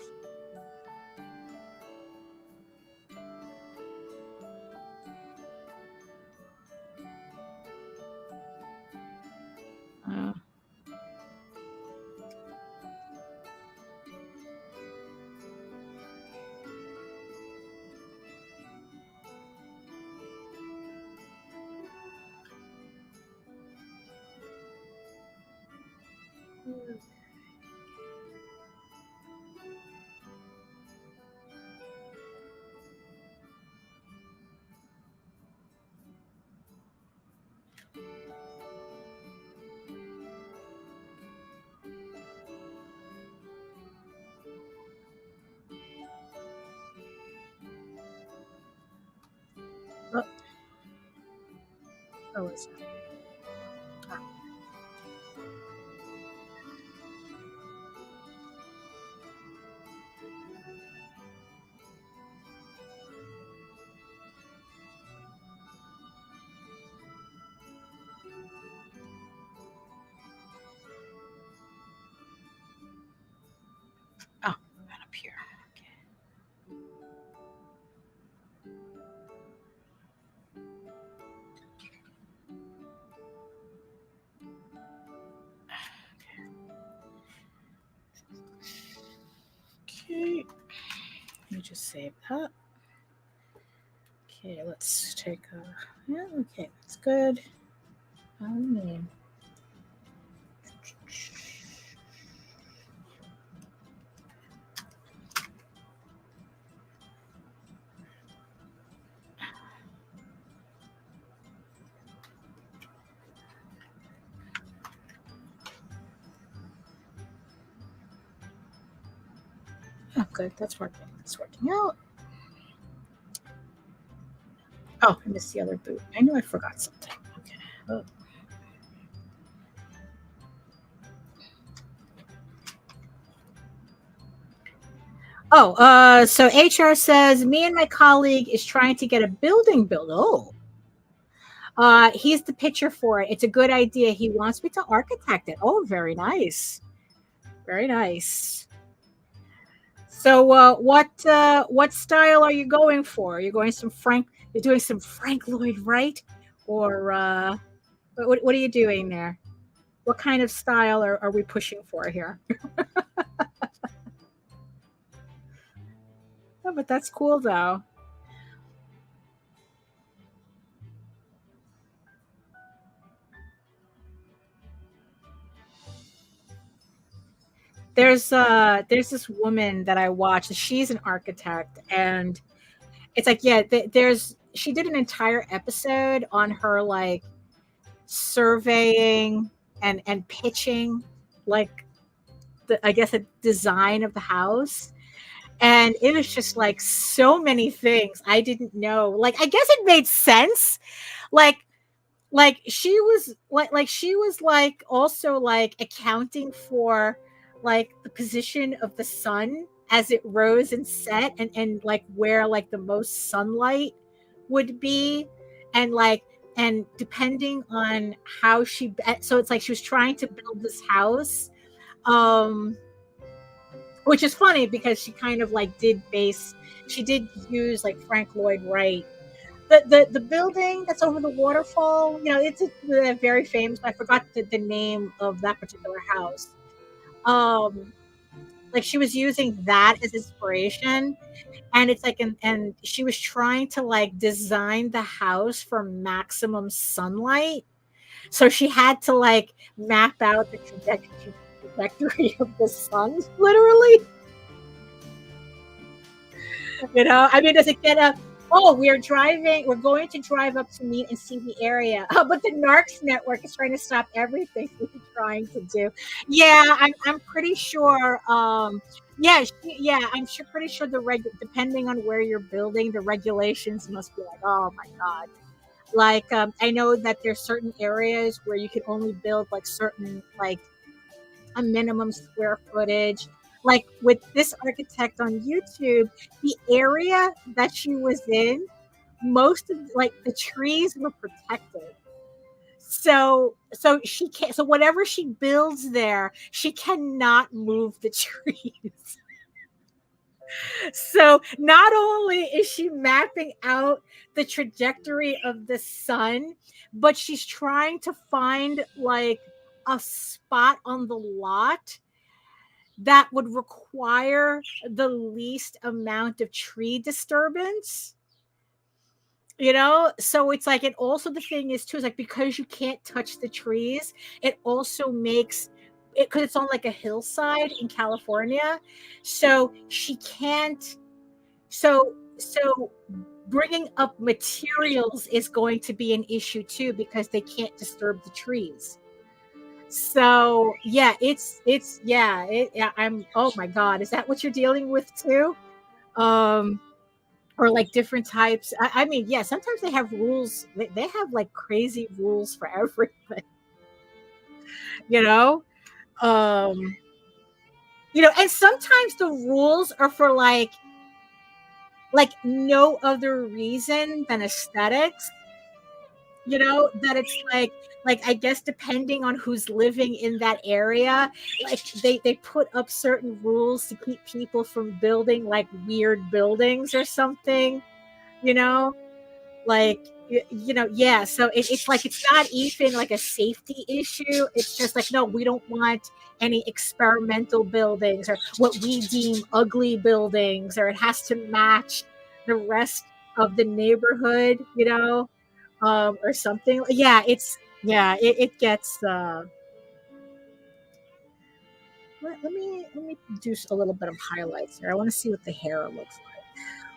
Oh, is it? Oh, right up here. Okay. Let me just save that. Okay, let's take a. Yeah, okay, that's good. Oh, good. That's working. It's working out. Oh, I missed the other boot. I knew I forgot something. Okay. Oh. So HR says me and my colleague is trying to get a building built. Oh. He's the pitcher for it. It's a good idea. He wants me to architect it. Oh, very nice. Very nice. So what style are you going for? Are you going you're doing some Frank Lloyd Wright, or what are you doing there? What kind of style are we pushing for here? Oh, but that's cool though. There's this woman that I watch. She's an architect, and it's like, yeah, she did an entire episode on her like surveying and pitching like I guess a design of the house, and it was just like so many things I didn't know. Like I guess it made sense. Like she was like also like accounting for like the position of the sun as it rose and set, and like where like the most sunlight would be, and like and depending on how she, so it's like she was trying to build this house, um which is funny because she kind of like she did use like Frank Lloyd Wright. The building that's over the waterfall, it's very famous. I forgot the name of that particular house. Um, like she was using that as inspiration, and it's like, and she was trying to like design the house for maximum sunlight. So she had to like map out the trajectory of the sun, literally. I mean, does it get up? Oh, we're going to drive up to meet and see the area. Oh, but the NARCS network is trying to stop everything we're trying to do. Yeah, I'm pretty sure. Yeah, pretty sure depending on where you're building, the regulations must be like, oh my god. Like, I know that there's certain areas where you can only build like certain, like a minimum square footage. Like with this architect on YouTube, the area that she was in, most of like the trees were protected. So she can't, so whatever she builds there, she cannot move the trees. So not only is she mapping out the trajectory of the sun, but she's trying to find like a spot on the lot that would require the least amount of tree disturbance. So it's like, and also the thing is too, is like, because you can't touch the trees, it also makes it, because it's on like a hillside in California, so she can't, so bringing up materials is going to be an issue too, because they can't disturb the trees. So yeah, yeah, I'm, oh my god, is that what you're dealing with too? um or like different types. I mean, yeah, sometimes they have rules, they have like crazy rules for everything. you know um and sometimes the rules are for like no other reason than aesthetics. That it's like I guess depending on who's living in that area, like they put up certain rules to keep people from building like weird buildings or something, you know like yeah, so it's like, it's not even like a safety issue, it's just like, no, we don't want any experimental buildings or what we deem ugly buildings, or it has to match the rest of the neighborhood, or something. Yeah, it gets let me do a little bit of highlights here. I want to see what the hair looks like.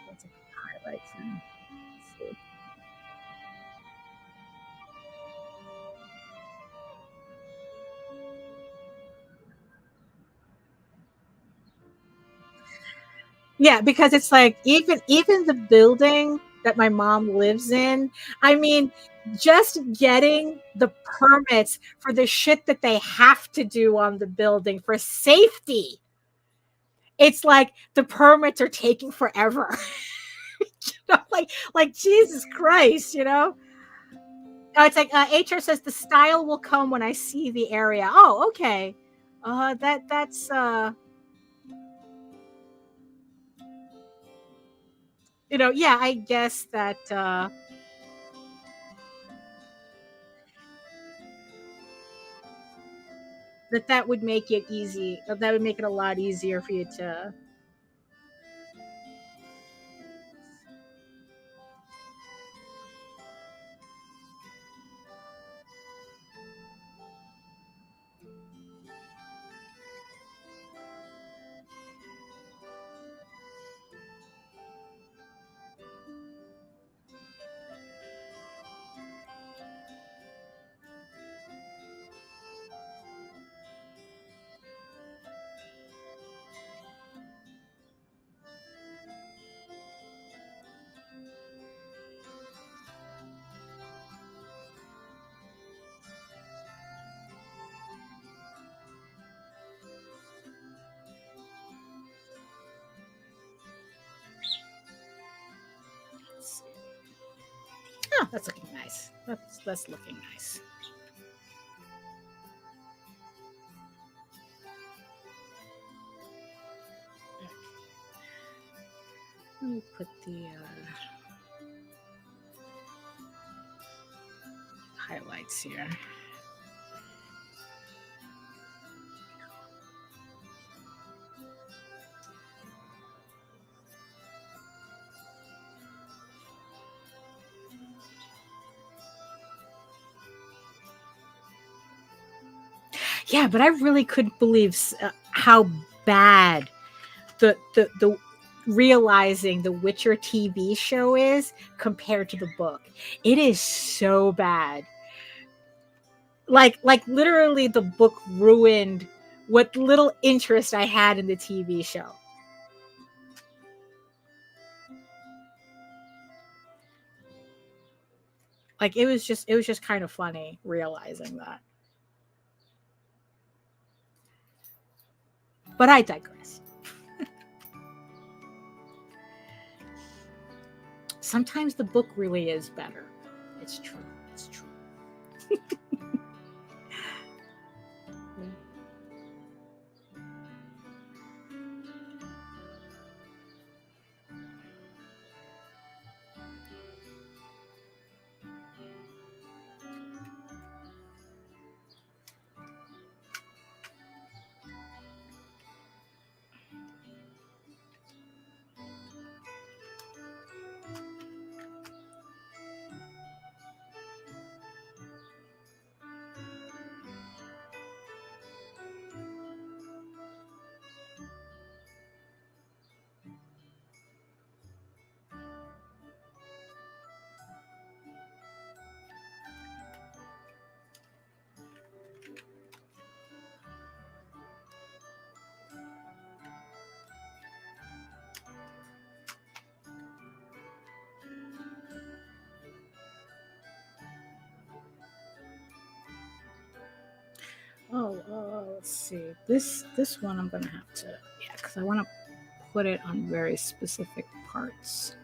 Let's put highlights in. Let's see. Yeah, because it's like, even the building that my mom lives in, I mean, just getting the permits for the shit that they have to do on the building for safety, it's like the permits are taking forever. Like Jesus Christ, Oh, it's like, HR says the style will come when I see the area. Oh, okay. That's yeah, I guess that would make it easy. That would make it a lot easier for you to. Oh, that's looking nice. That's looking nice. Let me put the highlights here. Yeah, but I really couldn't believe how bad the realizing the Witcher TV show is compared to the book. It is so bad. Like literally the book ruined what little interest I had in the TV show. Like it was just kind of funny realizing that. But I digress. Sometimes the book really is better. It's true. It's true. Let's see. This one I'm gonna have to, yeah, because I want to put it on very specific parts.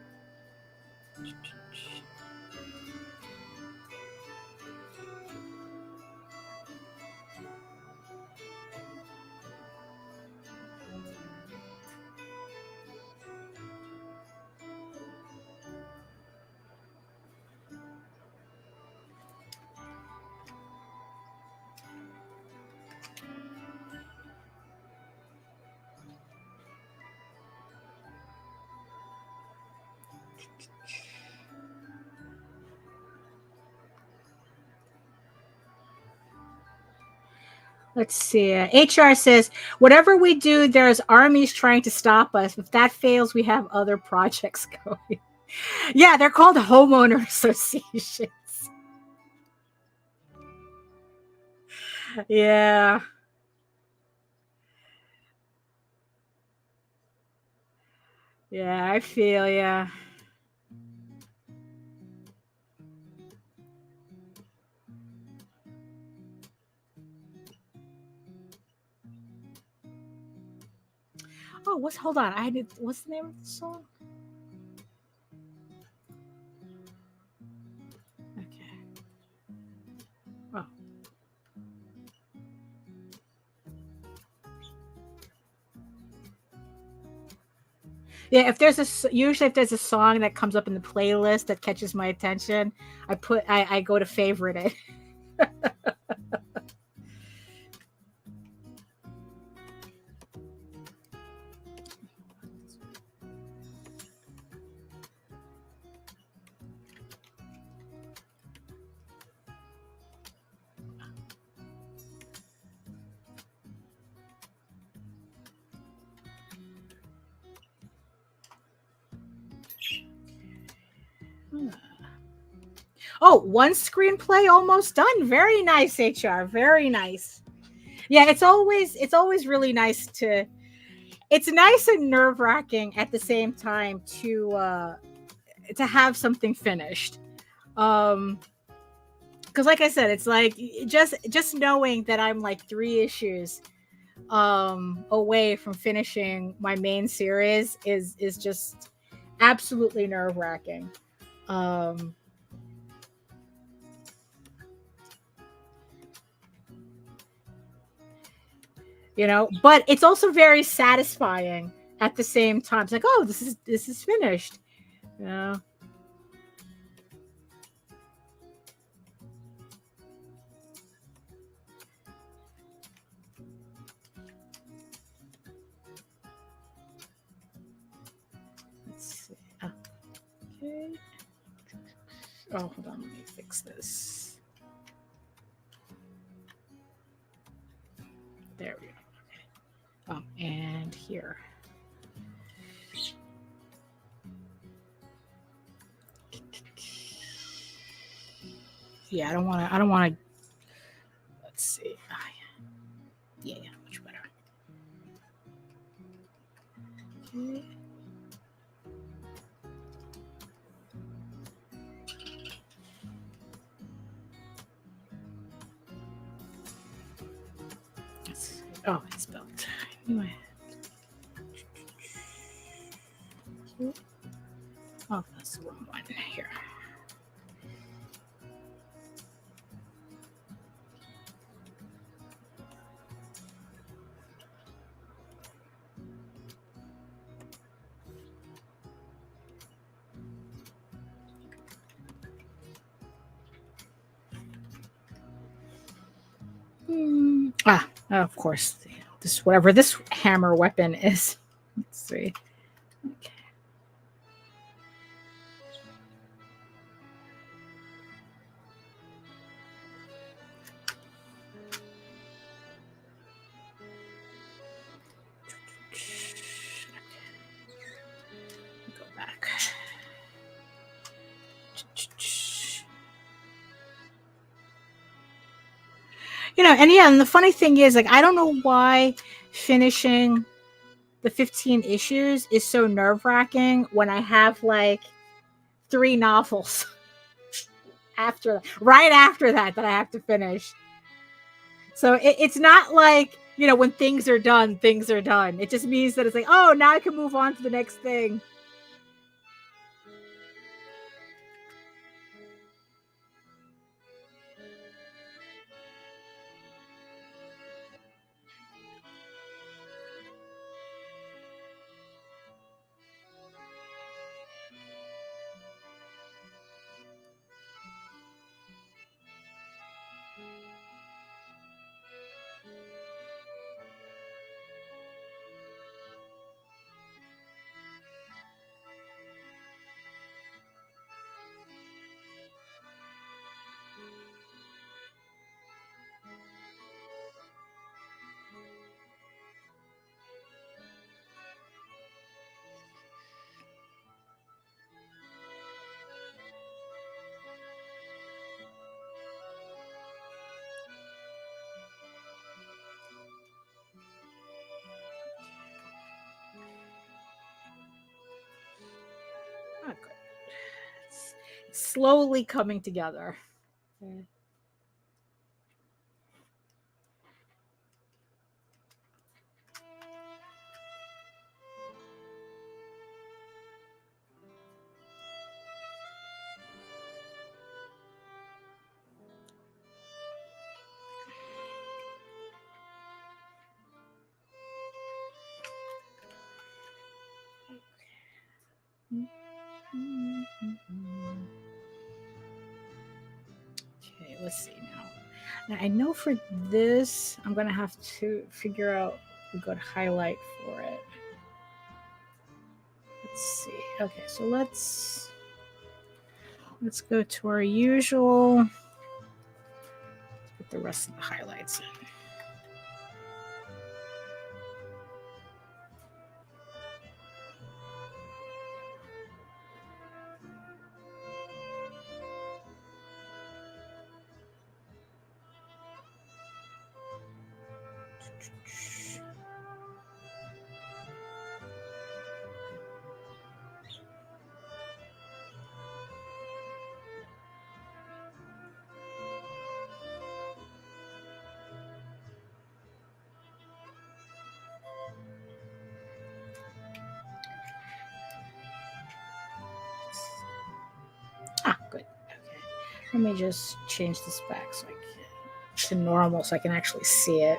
Let's see. HR says, whatever we do, there's armies trying to stop us. If that fails, we have other projects going. Yeah, they're called homeowner associations. Yeah. Yeah, I feel ya. Oh, hold on. What's the name of the song? Okay. Oh. Yeah, usually if there's a song that comes up in the playlist that catches my attention, I go to favorite it. Oh, one screenplay almost done. Very nice, HR. Very nice. Yeah, it's always really nice to. It's nice and nerve-wracking at the same time to have something finished. Because like I said, it's like just knowing that I'm like 3 issues away from finishing my main series is just absolutely nerve-wracking. you know, but it's also very satisfying at the same time. It's like, oh, this is finished. You know? Let's see. Oh, okay. Oh, hold on, let me fix this. There we go. Okay. And here. Yeah, I don't want to. Let's see. Yeah, much better. Okay. Oh, it's built. Anyway. Oh, that's the wrong one here. Of course, this whatever this hammer weapon is. Let's see. Okay. Go back. You know, and yeah, and the funny thing is, like, I don't know why finishing the 15 issues is so nerve-wracking when I have like 3 novels right after that I have to finish. So it's not like, you know, when things are done, things are done. It just means that it's like, oh, now I can move on to the next thing. Oh, good. It's slowly coming together. Okay. Okay, let's see now. I know for this, I'm going to have to figure out a good highlight for it. Let's see. Okay, so let's go to our usual. Let's put the rest of the highlights in. Good. Okay. Let me just change this back so I can to normal so I can actually see it.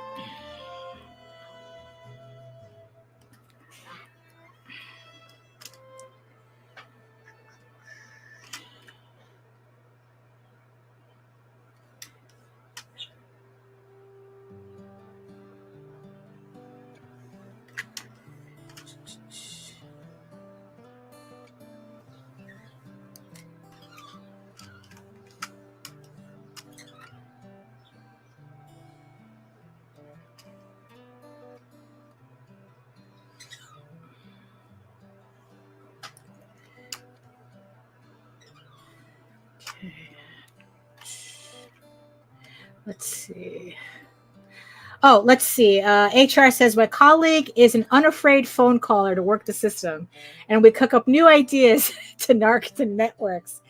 Okay. Let's see. Oh, let's see. HR says, my colleague is an unafraid phone caller to work the system, and we cook up new ideas to narc the networks.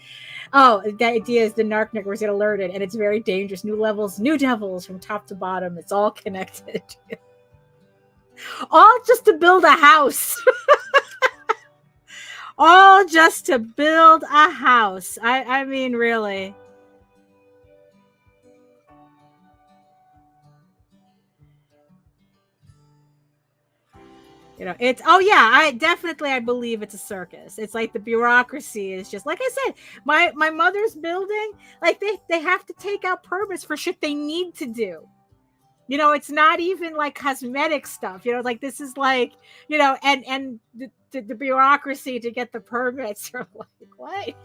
Oh, the idea is the narc networks get alerted, and it's very dangerous. New levels, new devils from top to bottom. It's all connected. All just to build a house. All just to build a house. I mean, really. You know, it's, oh yeah, I believe it's a circus. It's like the bureaucracy is just, like I said, my mother's building, like they have to take out permits for shit they need to do. You know, it's not even like cosmetic stuff. You know, like this is like, you know, and the bureaucracy to get the permits are like, what?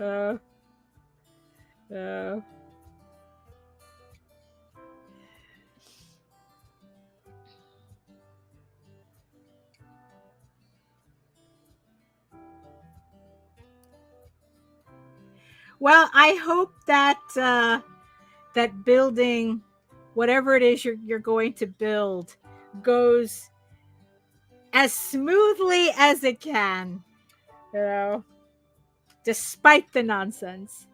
Uh, well, I hope that that building, whatever it is you're going to build, goes as smoothly as it can, you know, despite the nonsense.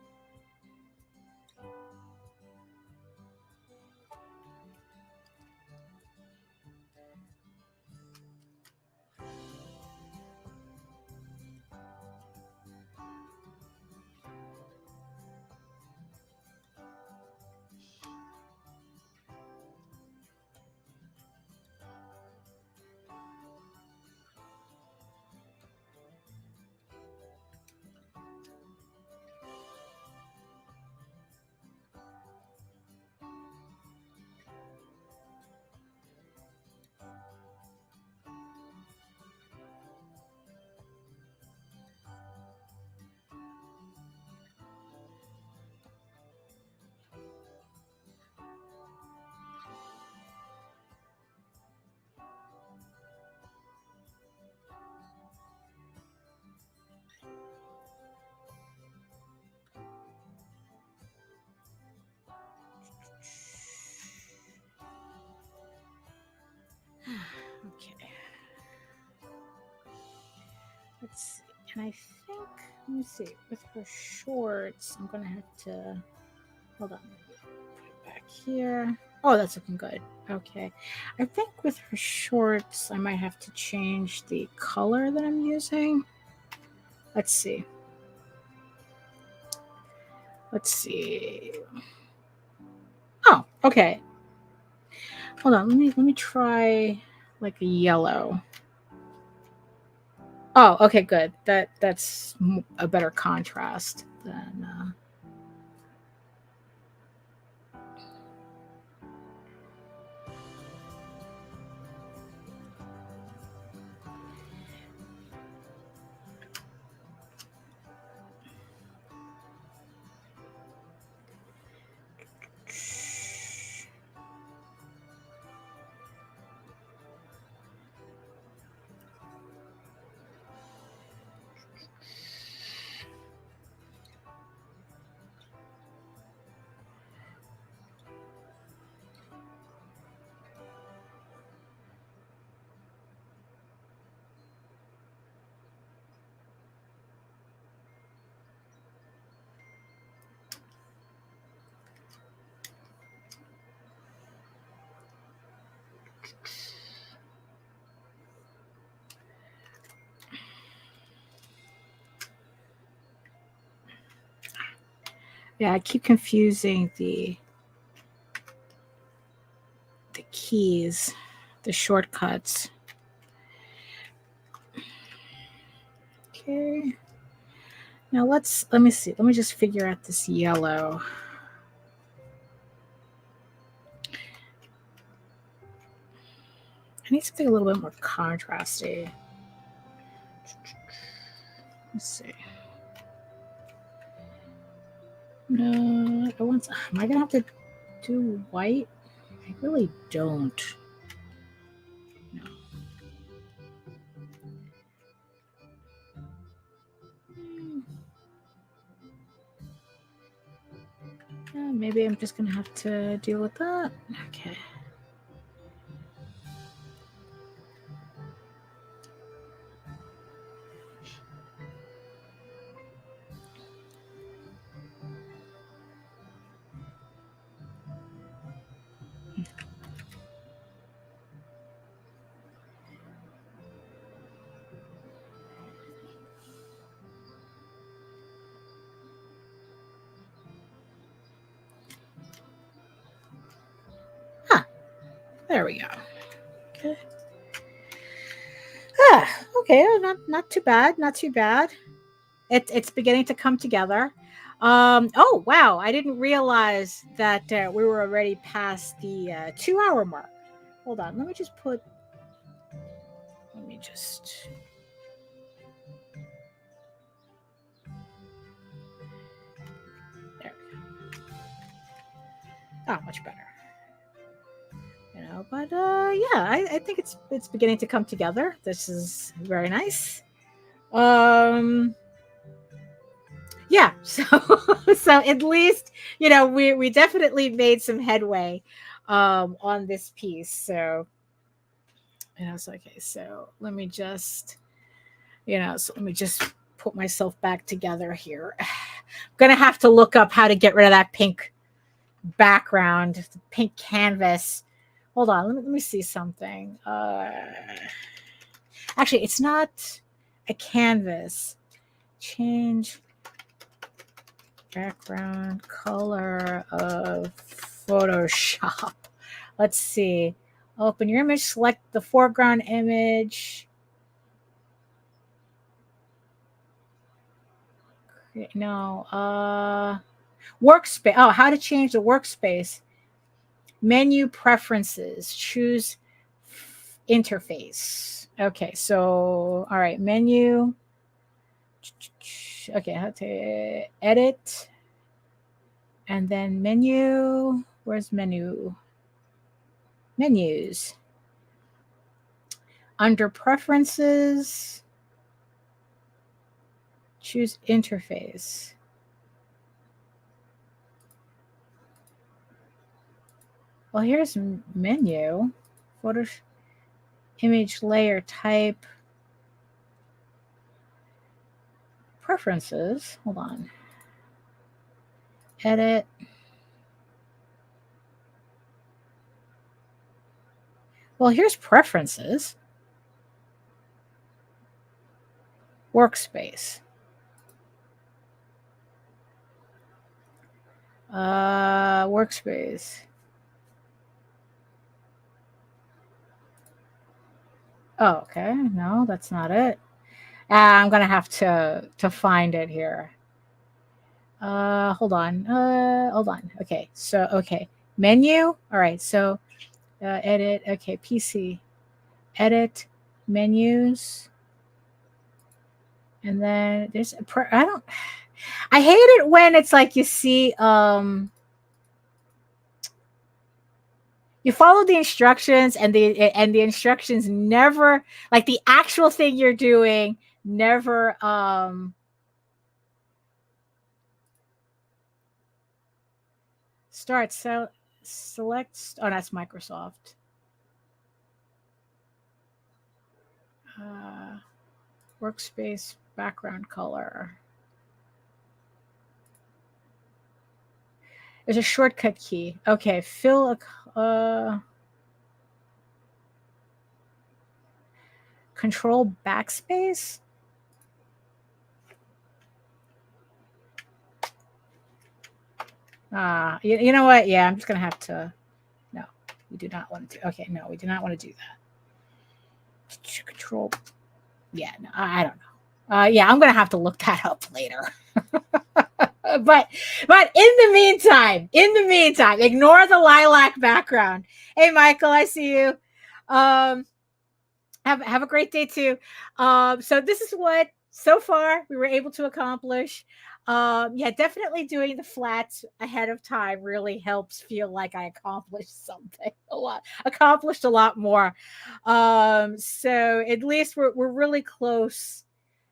Okay. Let's see. And I think, let me see, with her shorts, I'm gonna have to, hold on, put it back here. Oh, that's looking good. Okay. I think with her shorts, I might have to change the color that I'm using. Let's see. Let's see. Oh, okay. Hold on. Let me try like a yellow. Oh, okay, good. That's a better contrast than. Yeah, I keep confusing the keys, the shortcuts. Okay. Now let me see. Let me just figure out this yellow. I need something a little bit more contrasty. Let's see. No, I want. Am I gonna have to do white? I really don't. No. maybe I'm just going to have to deal with that. Okay. There we go. Okay. Okay. Not too bad. Not too bad. It's beginning to come together. Oh wow! I didn't realize that we were already past the 2-hour mark. Hold on. Let me just. There. Oh, much better. But yeah, I think it's beginning to come together. This is very nice. Yeah, so at least we definitely made some headway on this piece. So it's okay. So let me just put myself back together here. I'm gonna have to look up how to get rid of that pink background, the pink canvas. Hold on, let me see something. Actually, it's not a canvas. Change background color of Photoshop. Let's see. Open your image, select the foreground image. No, workspace. Oh, how to change the workspace. Menu preferences, choose interface. Okay, so all right, menu. Okay, how to edit, and then menu. Where's menu? Menus. Under preferences, choose interface. Well, here's menu, photo, image layer type, preferences. Hold on. Edit. Well, here's preferences. Workspace. Workspace. Oh, okay. No, that's not it. I'm gonna have to find it here. Hold on. Hold on. Okay. So okay. Menu. All right. So edit. Okay. PC. Edit. Menus. And then there's I hate it when it's like you see you follow the instructions and the instructions never, like the actual thing you're doing never start. So select, oh, that's Microsoft. Workspace background color. There's a shortcut key. Okay, fill a control backspace. You know what? Yeah, I'm just gonna have to. No, we do not want to do. Okay, no, we do not want to do that. Control. Yeah, no, I don't know. Yeah, I'm gonna have to look that up later. but in the meantime, ignore the lilac background. Hey, Michael, I see you. Have a great day too. So this is what so far we were able to accomplish. Yeah, definitely doing the flats ahead of time really helps feel like I accomplished something accomplished a lot more. So at least we're really close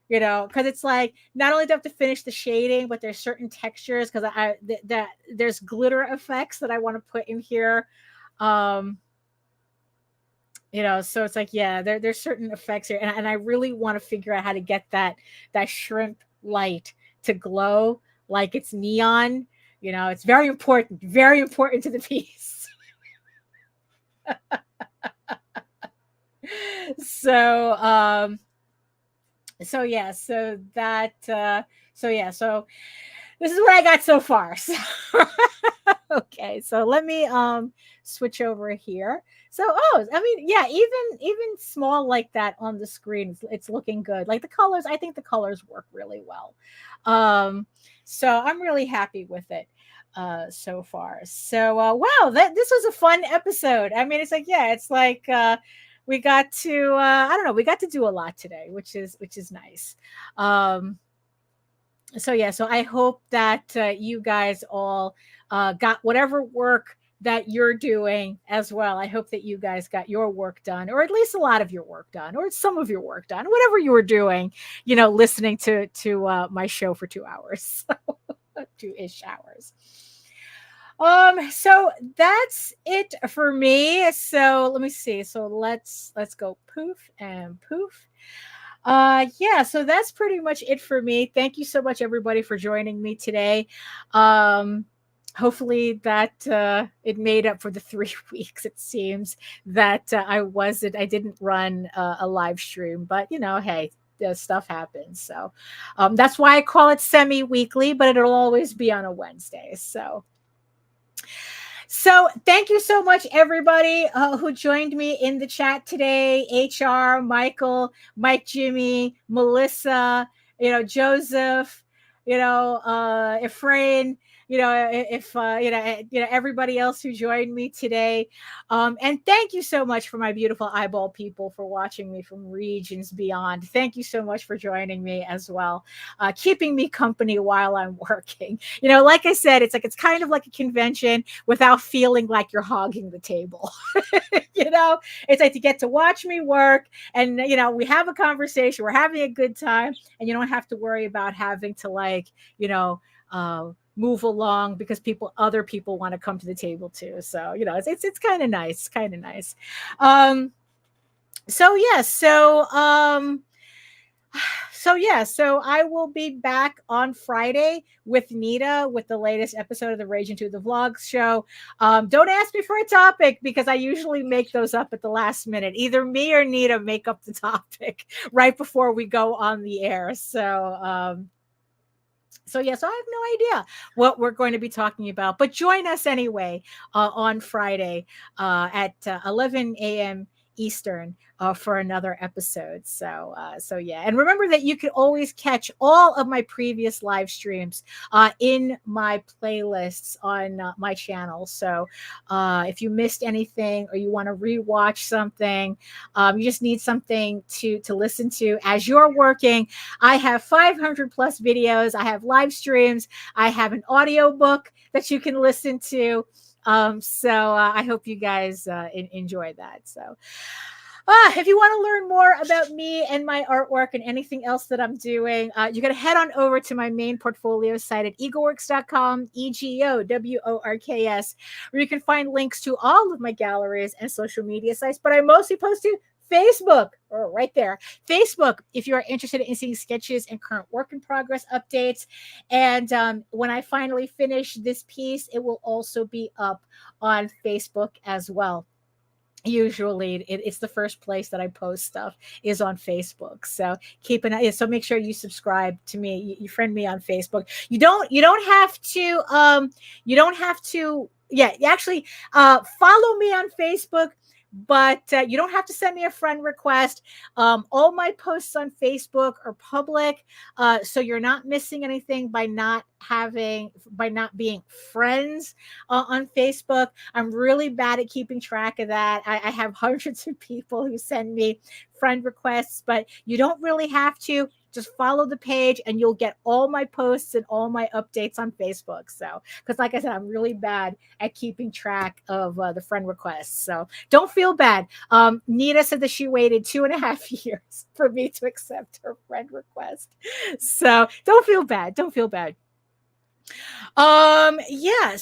because it's like not only do I have to finish the shading, but there's certain textures because that there's glitter effects that I want to put in here. Um, so it's like, yeah, there's certain effects here, and I really want to figure out how to get that shrimp light to glow like it's neon. It's very important to the piece. So so yeah, so that so yeah, so this is what I got so far. So, okay, so let me switch over here. So I mean, yeah, even small like that on the screen, it's looking good. Like the colors, I think the colors work really well. So I'm really happy with it so far. So wow, this was a fun episode. I mean, it's like, yeah, it's like we got to I don't know, we got to do a lot today, which is nice. So yeah, so I hope that you guys all got whatever work that you're doing as well. I hope that you guys got your work done, or at least a lot of your work done, or some of your work done, whatever you were doing, listening to my show for 2 hours, 2-ish hours. So that's it for me. So let me see. So let's go poof and poof. Yeah, so that's pretty much it for me. Thank you so much, everybody, for joining me today. Hopefully that it made up for the 3 weeks it seems that I didn't run a live stream, but hey, stuff happens. So that's why I call it semi-weekly, but it'll always be on a Wednesday. So thank you so much, everybody who joined me in the chat today. HR, Michael, Mike, Jimmy, Melissa, Joseph, Efrain, if everybody else who joined me today. And thank you so much for my beautiful eyeball people for watching me from regions beyond. Thank you so much for joining me as well, keeping me company while I'm working. Like I said, it's kind of like a convention without feeling like you're hogging the table. It's like to get to watch me work, and we have a conversation, we're having a good time, and you don't have to worry about having to move along because other people want to come to the table too. So it's kind of nice, so yeah, so I will be back on Friday with Nita with the latest episode of the Rage Into the Vlogs show. Don't ask me for a topic because I usually make those up at the last minute. Either me or Nita make up the topic right before we go on the air. So I have no idea what we're going to be talking about, but join us anyway on Friday at 11 a.m. Eastern for another episode. So yeah, and remember that you can always catch all of my previous live streams in my playlists on my channel. So if you missed anything or you want to rewatch something, you just need something to listen to as you're working. I have 500 plus videos. I have live streams. I have an audio book that you can listen to. So I hope you guys enjoy that. So if you want to learn more about me and my artwork and anything else that I'm doing, you're going to head on over to my main portfolio site at egoworks.com, EGOWORKS, where you can find links to all of my galleries and social media sites, but I mostly post to Facebook, or right there, Facebook, if you are interested in seeing sketches and current work in progress updates. And when I finally finish this piece, it will also be up on Facebook as well. Usually it's the first place that I post stuff is on Facebook. So keep an eye. So make sure you subscribe to me. You friend me on Facebook. You don't have to, yeah, actually follow me on Facebook, but you don't have to send me a friend request. All my posts on Facebook are public, so you're not missing anything by not being friends on Facebook. I'm really bad at keeping track of that. I have hundreds of people who send me friend requests, but you don't really have to. Just follow the page and you'll get all my posts and all my updates on Facebook. So, because like I said, I'm really bad at keeping track of the friend requests. So don't feel bad. Nita said that she waited 2.5 years for me to accept her friend request. So don't feel bad. Don't feel bad. Yeah,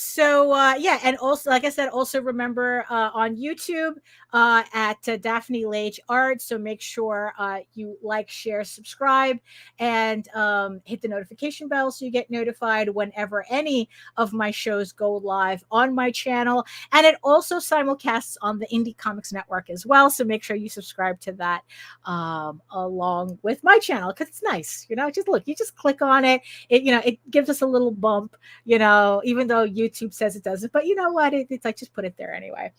and also, like I said, also remember on YouTube at Daphne Lage Art. So make sure you like, share, subscribe, and hit the notification bell so you get notified whenever any of my shows go live on my channel. And it also simulcasts on the Indie Comics Network as well. So make sure you subscribe to that along with my channel, because it's nice. Just look, you just click on it. It gives us a little bump, even though YouTube says it doesn't. But you know what? It's like, just put it there anyway.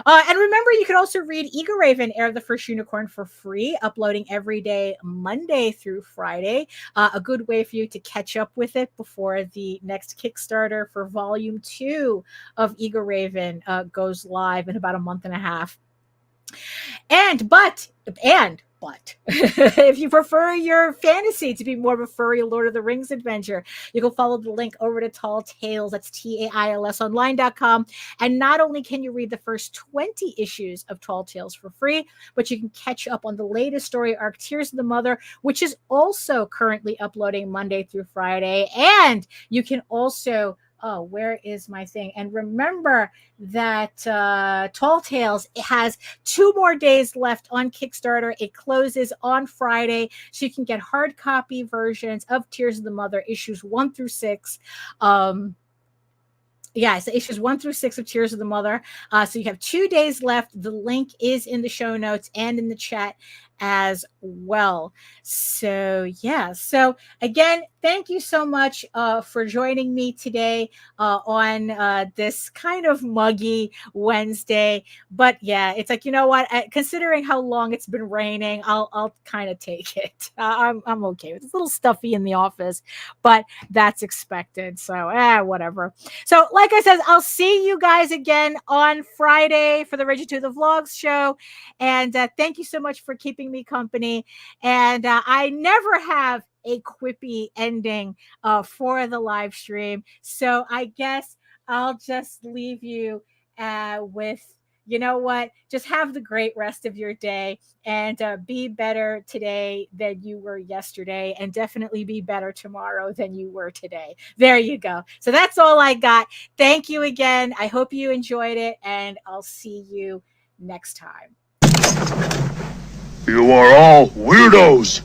And remember, you can also read Ego Raven, Heir of the First Unicorn, for free, uploading every day, Monday through Friday. A good way for you to catch up with it before the next Kickstarter for Volume 2 of Ego Raven goes live in about a month and a half. But if you prefer your fantasy to be more of a furry Lord of the Rings adventure, you can follow the link over to Tall Tales. That's TAILSonline.com. And not only can you read the first 20 issues of Tall Tales for free, but you can catch up on the latest story arc, Tears of the Mother, which is also currently uploading Monday through Friday. And you can also where is my thing? And remember that Tall Tales, it has 2 more days left on Kickstarter. It closes on Friday, so you can get hard copy versions of Tears of the Mother, issues 1 through 6. So issues 1 through 6 of Tears of the Mother. So you have 2 days left. The link is in the show notes and in the chat as well. So again, thank you so much for joining me today on this kind of muggy Wednesday. But yeah, it's like, you know what? Considering how long it's been raining, I'll kind of take it. I'm okay with it. It's a little stuffy in the office, but that's expected. So whatever. So like I said, I'll see you guys again on Friday for the Raging to the Vlogs show. And thank you so much for keeping me company. And I never have a quippy ending for the live stream. So I guess I'll just leave you with, you know what? Just have the great rest of your day and be better today than you were yesterday, and definitely be better tomorrow than you were today. There you go. So that's all I got. Thank you again. I hope you enjoyed it, and I'll see you next time. You are all weirdos.